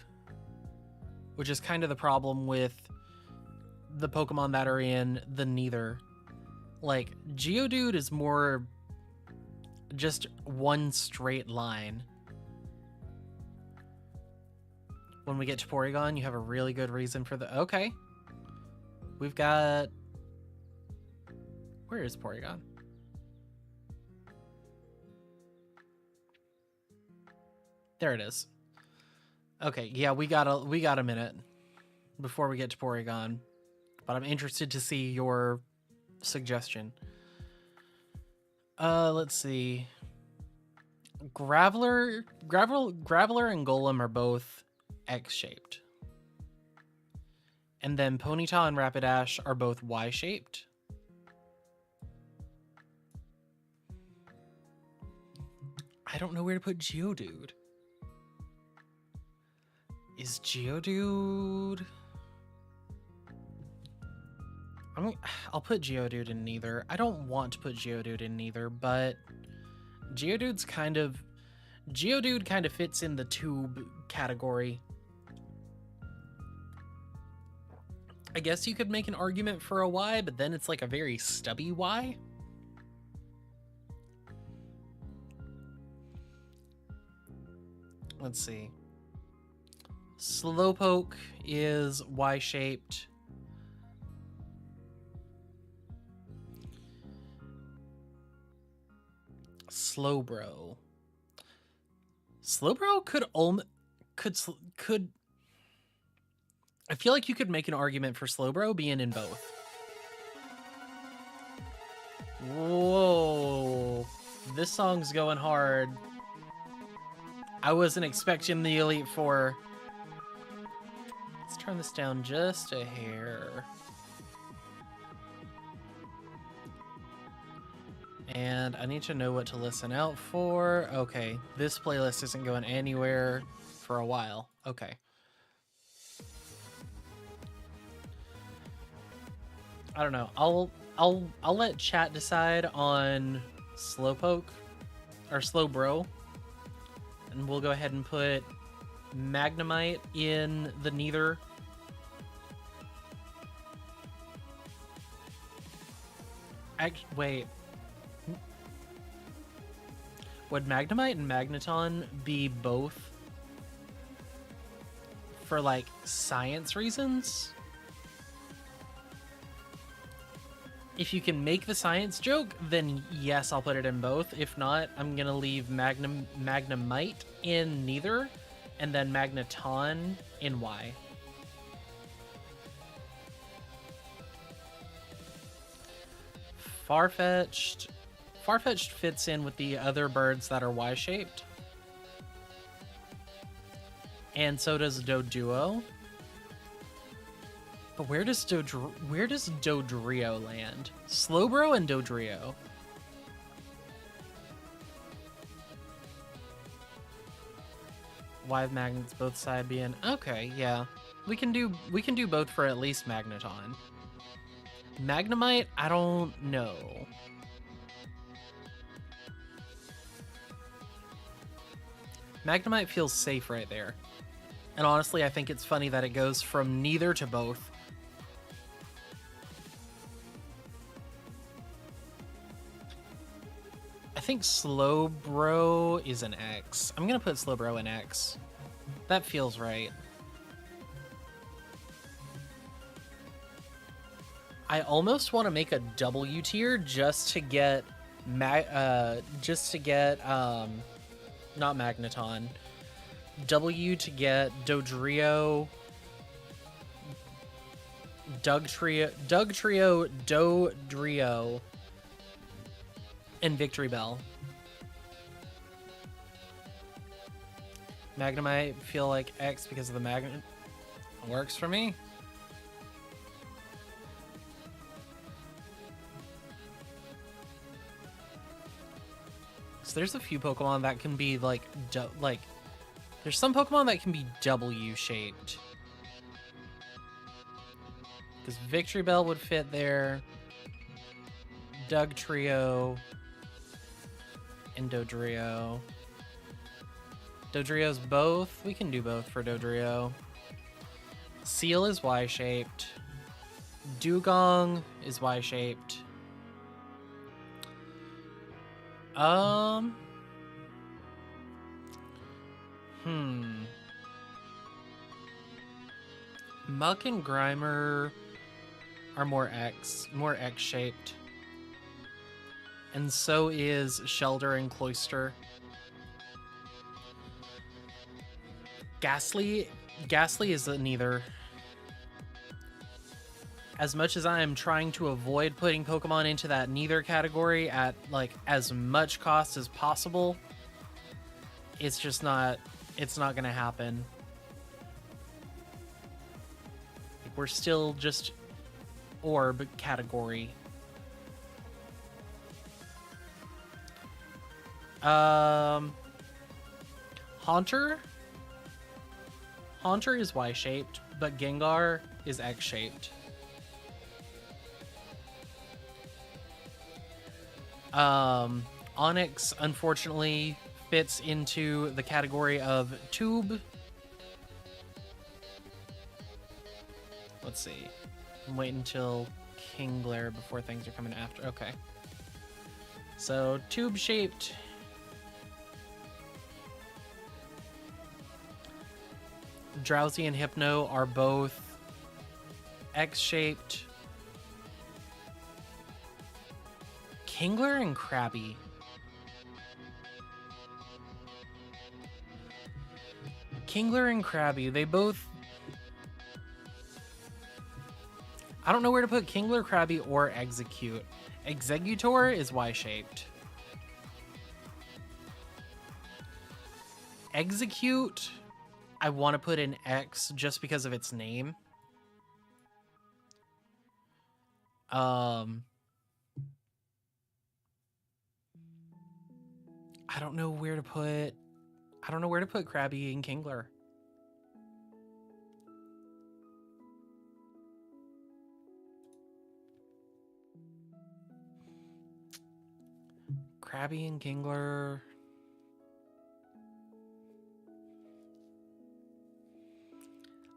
which is kind of the problem with the Pokemon that are in the neither. Like, Geodude is more just one straight line. When we get to Porygon, you have a really good reason for the... Okay. We've got... Where is Porygon? There it is. Okay, yeah, we got a minute before we get to Porygon. But I'm interested to see your suggestion. Let's see. Graveler, and Golem are both X-shaped. And then Ponyta and Rapidash are both Y-shaped. I don't know where to put Geodude. Is Geodude... I'll put Geodude in neither. I don't want to put Geodude in neither, but Geodude kind of fits in the tube category. I guess you could make an argument for a Y, but then it's like a very stubby Y. Let's see. Slowpoke is Y-shaped. Slowbro could I feel like you could make an argument for Slowbro being in both. Whoa, this song's going hard. I wasn't expecting the Elite Four. Let's turn this down just a hair. And I need to know what to listen out for. Okay, this playlist isn't going anywhere for a while. Okay. I don't know. I'll let chat decide on Slowpoke or Slowbro. And we'll go ahead and put Magnemite in the neither. Wait. Would Magnemite and Magneton be both for, like, science reasons? If you can make the science joke, then yes, I'll put it in both. If not, I'm going to leave Magnemite in neither, and then Magneton in Y. Farfetch'd fits in with the other birds that are Y-shaped. And so does Doduo. But where does Dodrio land? Slowbro and Dodrio. Y magnets both side being okay, yeah. We can do both for at least Magneton. Magnemite, I don't know. Magnemite feels safe right there. And honestly, I think it's funny that it goes from neither to both. I think Slowbro is an X. I'm gonna put Slowbro in X. That feels right. I almost want to make a W tier just to get not Magneton. W to get Dodrio, Dodrio, and Victory Bell. Magnemite feel like X because of the magnet. Works for me. So there's a few Pokemon that can be like there's some Pokemon that can be W-shaped. Because Victory Bell would fit there. Dugtrio. And Dodrio. Dodrio's both. We can do both for Dodrio. Seal is Y-shaped. Dugong is Y-shaped. Muck and Grimer are more X-shaped. And so is Shelder and Cloyster. Ghastly is a neither. As much as I am trying to avoid putting Pokemon into that neither category at like as much cost as possible, it's just not, it's not gonna happen. Like, we're still just orb category. Haunter is Y-shaped, but Gengar is X-shaped. Onyx, unfortunately, fits into the category of tube. Let's see. Wait until Kingler before things are coming after. Okay. So, tube-shaped. Drowsy and Hypno are both X-shaped. Kingler and Krabby. Kingler and Krabby, they both... I don't know where to put Kingler, Krabby, or Execute. Executor is Y-shaped. Execute, I want to put in X just because of its name. I don't know where to put... I don't know where to put Krabby and Kingler. Krabby and Kingler...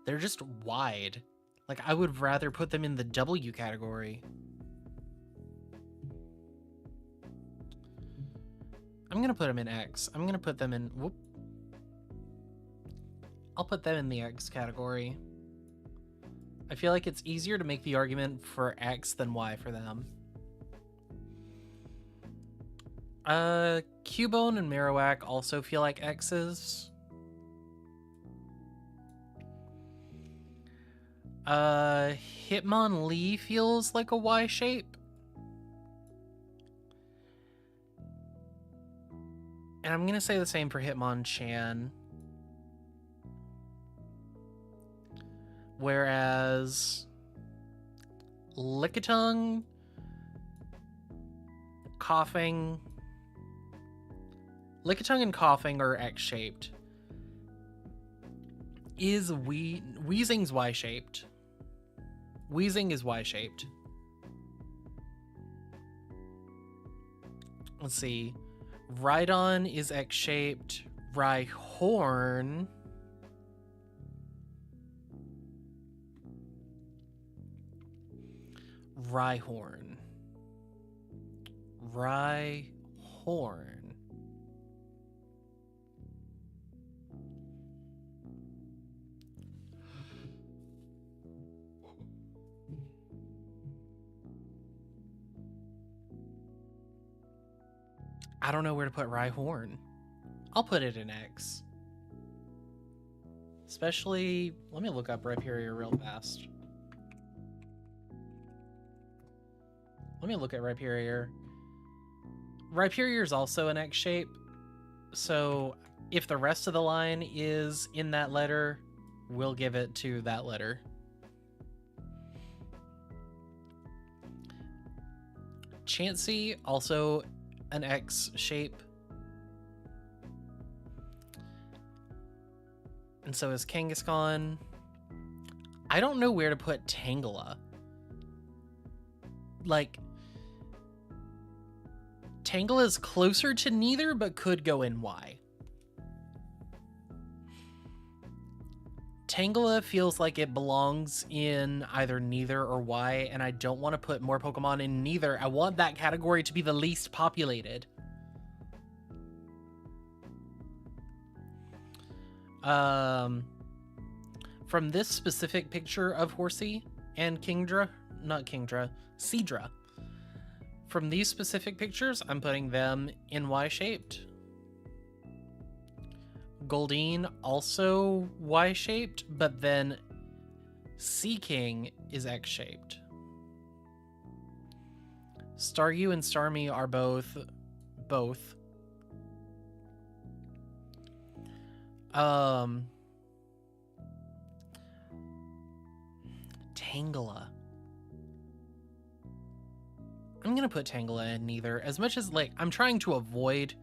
They're just wide. Like, I would rather put them in the W category. I'm gonna put them in X. I'm gonna put them in... Whoop. I'll put them in the X category. I feel like it's easier to make the argument for X than Y for them. Cubone and Marowak also feel like X's. Hitmonlee feels like a Y shape. And I'm gonna say the same for Hitmonchan. Whereas Lickitung, Coughing... Lickitung and Coughing are X-shaped. Is Weezing's Y-shaped? Weezing is Y-shaped. Let's see. Rhydon is X-shaped. Rhyhorn... Rhyhorn. I don't know where to put Rhyhorn. I'll put it in X. Especially, let me look up Rhyperior real fast. Let me look at Rhyperior. Rhyperior is also an X shape, so if the rest of the line is in that letter, we'll give it to that letter. Chansey, also an X shape. And so is Kangaskhan. I don't know where to put Tangela. Like, Tangela is closer to neither, but could go in Y. Tangela feels like it belongs in either neither or Y, and I don't want to put more Pokemon in neither. I want that category to be the least populated. From this specific picture of Horsey and Kingdra, not Kingdra, Seadra. From these specific pictures, I'm putting them in Y-shaped. Goldeen, also Y-shaped, but then Seaking is X-shaped. Staryu and Starmie are both. Tangela. I'm gonna put Tangela in neither. As much as, like, I'm trying to avoid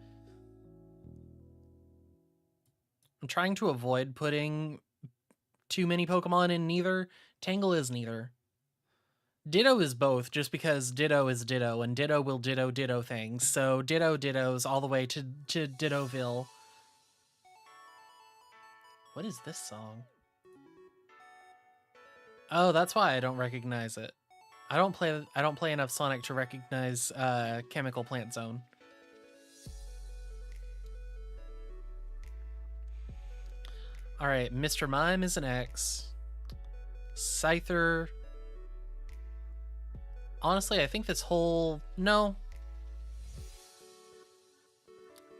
putting too many Pokemon in neither. Tangela is neither. Ditto is both, just because Ditto is Ditto, and Ditto will Ditto things. So Ditto's all the way to Dittoville. What is this song? Oh, that's why I don't recognize it. I don't play enough Sonic to recognize Chemical Plant Zone. All right, Mr. Mime is an X. Scyther. Honestly, I think this whole... No.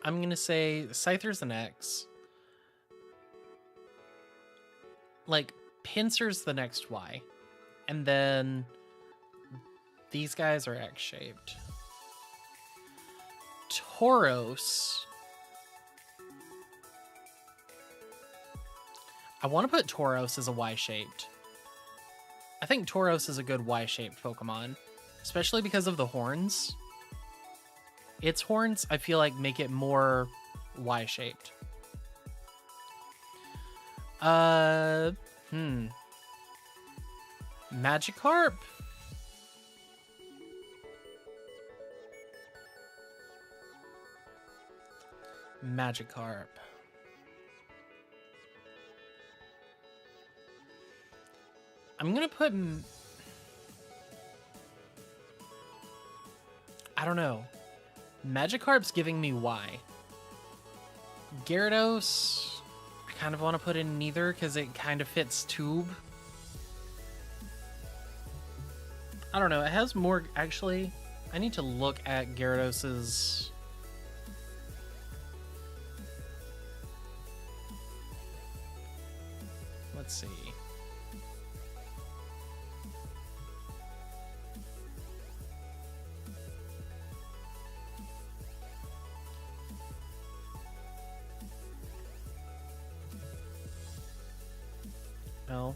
I'm going to say Scyther's an X. Like, Pinsir's the next Y. And then these guys are X-shaped. Tauros. I want to put Tauros as a Y-shaped. I think Tauros is a good Y-shaped Pokemon, especially because of the horns. Its horns, I feel like, make it more Y-shaped. Magikarp? Magikarp. I'm gonna put... I don't know. Magikarp's giving me Y. Gyarados, I kind of want to put in neither because it kind of fits Tube. I don't know. It has more... Actually, I need to look at Gyarados'... Let's see. No.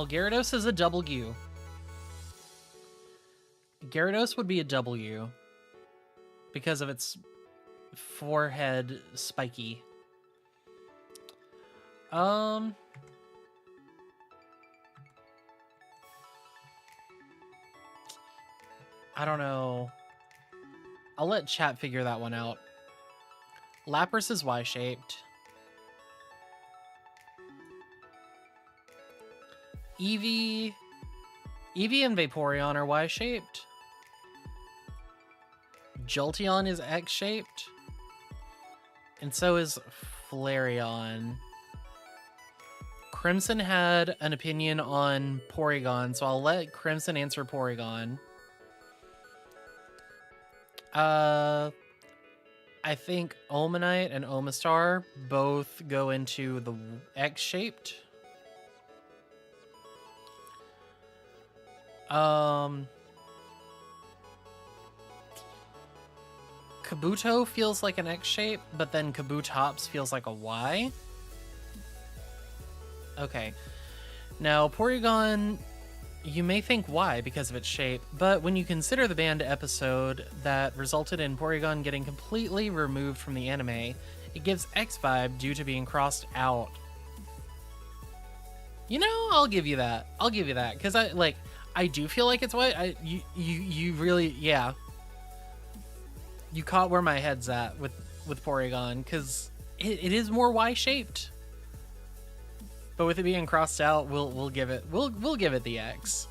Gyarados is a W. Gyarados would be a W because of its forehead spiky. I don't know. I'll let chat figure that one out. Lapras is Y-shaped. Eevee and Vaporeon are Y-shaped. Jolteon is X-shaped. And so is Flareon. Crimson had an opinion on Porygon, so I'll let Crimson answer Porygon. I think Omanite and Omastar both go into the X-shaped. Kabuto feels like an X shape, but then Kabutops feels like a Y. Okay. Now, Porygon, you may think Y because of its shape, but when you consider the banned episode that resulted in Porygon getting completely removed from the anime, it gives X vibe due to being crossed out. You know, I'll give you that. I'll give you that, because I do feel like it's Y. You really, yeah. You caught where my head's at with Porygon, because it is more Y-shaped. But with it being crossed out, we'll give it the X.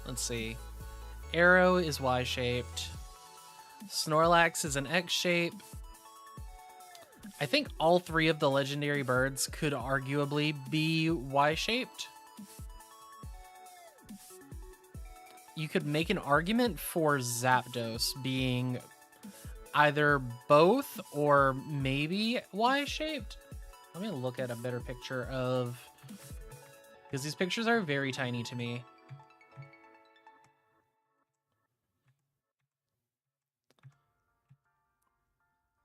Let's see. Arrow is Y-shaped. Snorlax is an X shape. I think all three of the legendary birds could arguably be Y-shaped. You could make an argument for Zapdos being either both or maybe Y-shaped. Let me look at a better picture of because these pictures are very tiny to me.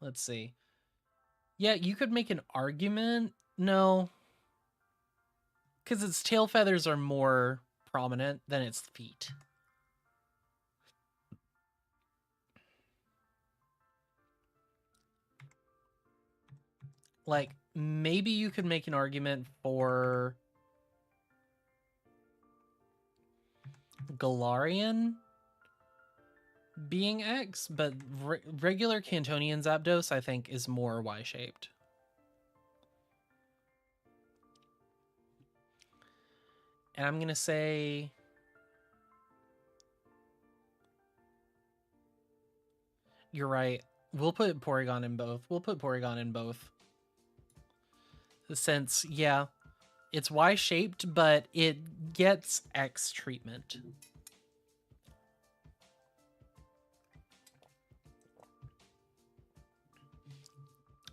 Let's see. Yeah, you could make an argument. No. Because its tail feathers are more prominent than its feet. Like, maybe you could make an argument for Galarian being X, but regular Cantonian Zapdos, I think, is more Y-shaped. And I'm going to say... You're right. We'll put Porygon in both. We'll put Porygon in both. Since, yeah, it's Y-shaped, but it gets X treatment.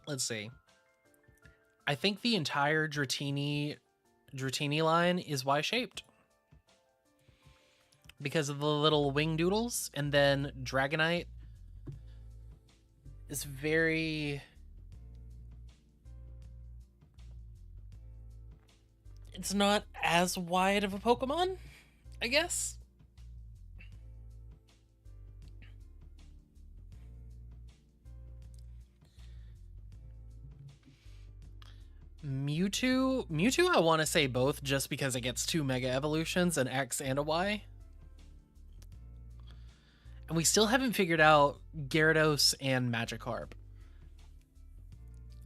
Let's see. I think the entire Dratini line is Y-shaped because of the little wing doodles, and then Dragonite is very... It's not as wide of a Pokemon, I guess. Mewtwo, I want to say both just because it gets 2 Mega Evolutions, an X and a Y. And we still haven't figured out Gyarados and Magikarp.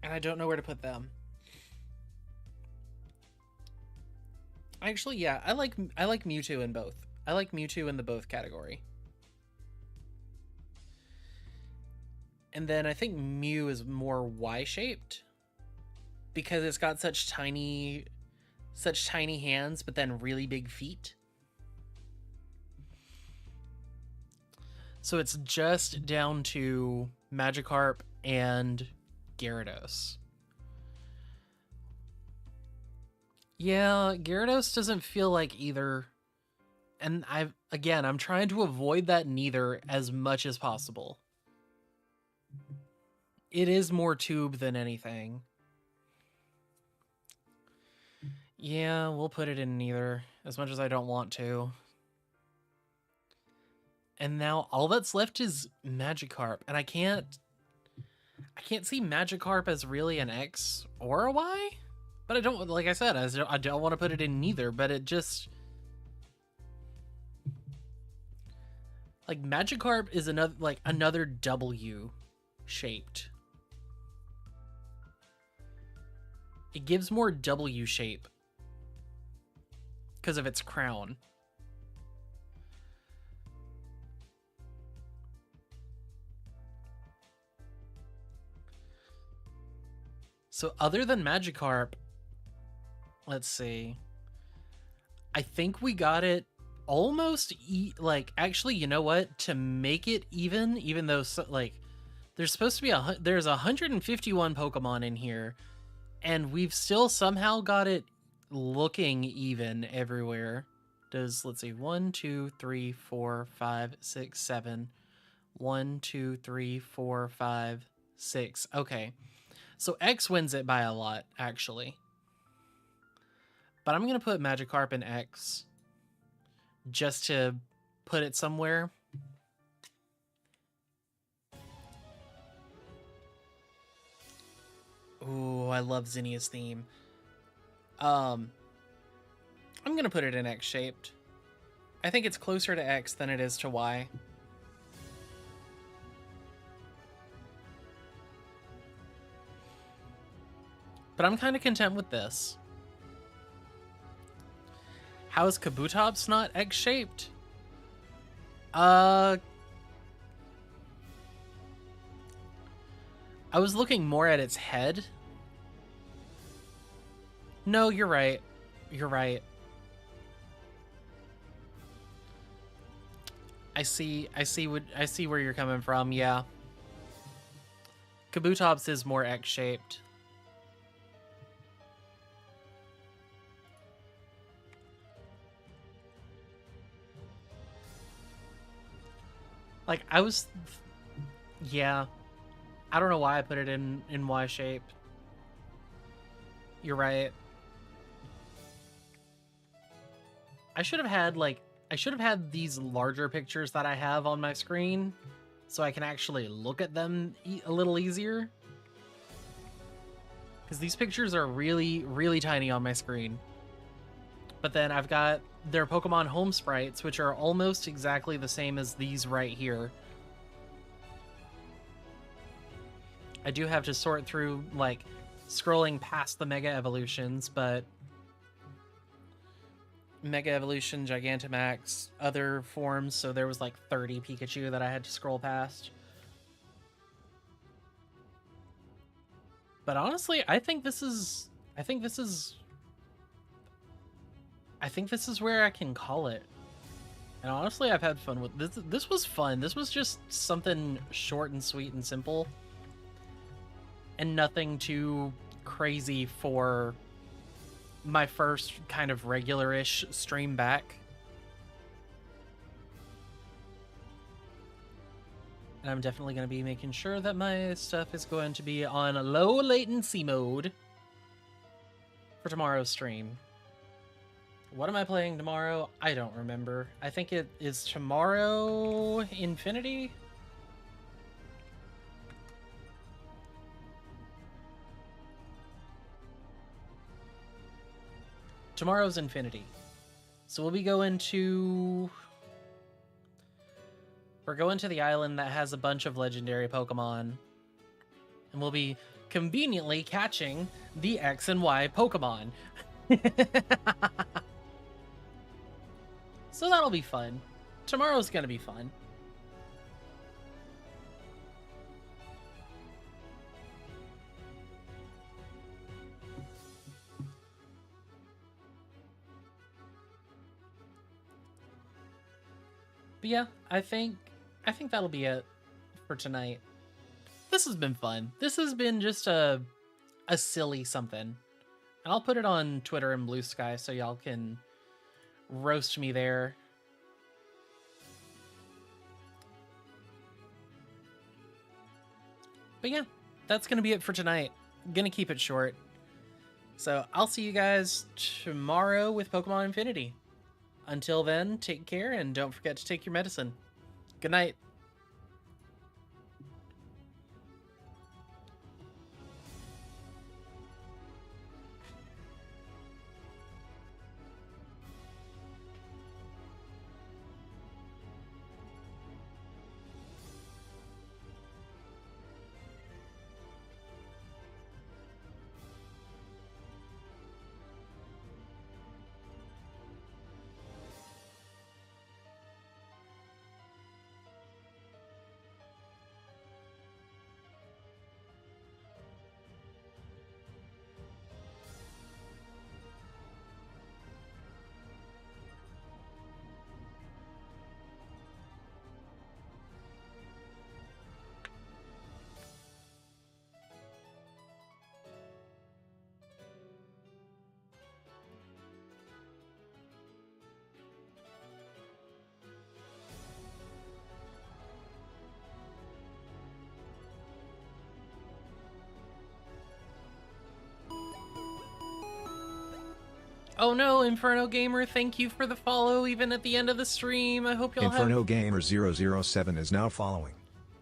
And I don't know where to put them. Actually, yeah, I like Mewtwo in both. I like Mewtwo in the both category. And then I think Mew is more Y-shaped because it's got such tiny hands, but then really big feet. So it's just down to Magikarp and Gyarados. Yeah, Gyarados doesn't feel like either. And I'm trying to avoid that neither as much as possible. It is more tube than anything. Yeah, we'll put it in neither, as much as I don't want to. And now all that's left is Magikarp, and I can't see Magikarp as really an X or a Y, but I don't, like I said, I don't want to put it in neither, but it just, like, Magikarp is another W shaped. It gives more W shape because of its crown. So other than Magikarp, let's see. I think we got it almost actually, you know what? To make it even though there's supposed to be there's 151 Pokemon in here, and we've still somehow got it looking even everywhere. Let's see, 1, 2, 3, 4, 5, 6, 7. 1, 2, 3, 4, 5, 6. Okay. So X wins it by a lot, actually. But I'm going to put Magikarp in X just to put it somewhere. Ooh, I love Zinnia's theme. I'm going to put it in X-shaped. I think it's closer to X than it is to Y. But I'm kind of content with this. How is Kabutops not X-shaped? I was looking more at its head. No, you're right. You're right. I see where you're coming from, yeah. Kabutops is more X-shaped. Like, I was... Yeah. I don't know why I put it in Y shape. You're right. I should have had, like... I should have had these larger pictures that I have on my screen so I can actually look at them a little easier. Because these pictures are really, really tiny on my screen. But then I've got their Pokemon home sprites, which are almost exactly the same as these right here. I do have to sort through, like, scrolling past the Mega Evolutions, but Mega Evolution, Gigantamax, other forms, so there was like 30 Pikachu that I had to scroll past. But honestly, I think this is where I can call it. And honestly, I've had fun with this. This was fun. This was just something short and sweet and simple. And nothing too crazy for my first kind of regular-ish stream back. And I'm definitely going to be making sure that my stuff is going to be on low latency mode for tomorrow's stream. What am I playing tomorrow? I don't remember. I think it is tomorrow Infinity? Tomorrow's Infinity. So we'll be going to... We're going to the island that has a bunch of legendary Pokemon. And we'll be conveniently catching the X and Y Pokemon. So that'll be fun. Tomorrow's gonna be fun. But yeah, I think that'll be it for tonight. This has been fun. This has been just a silly something. And I'll put it on Twitter and Blue Sky so y'all can roast me there. But yeah, that's going to be it for tonight. I'm going to keep it short. So I'll see you guys tomorrow with Pokemon Infinity. Until then, take care and don't forget to take your medicine. Good night. Oh no, Inferno Gamer, thank you for the follow even at the end of the stream. I hope y'all Inferno Gamer 007 is now following.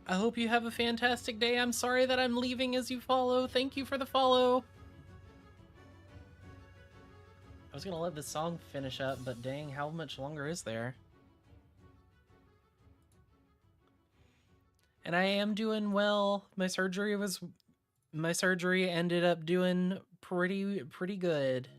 I hope you have a fantastic day. I'm sorry that I'm leaving as you follow. Thank you for the follow. I was gonna let this song finish up, but dang, how much longer is there? And I am doing well. My surgery ended up doing pretty good.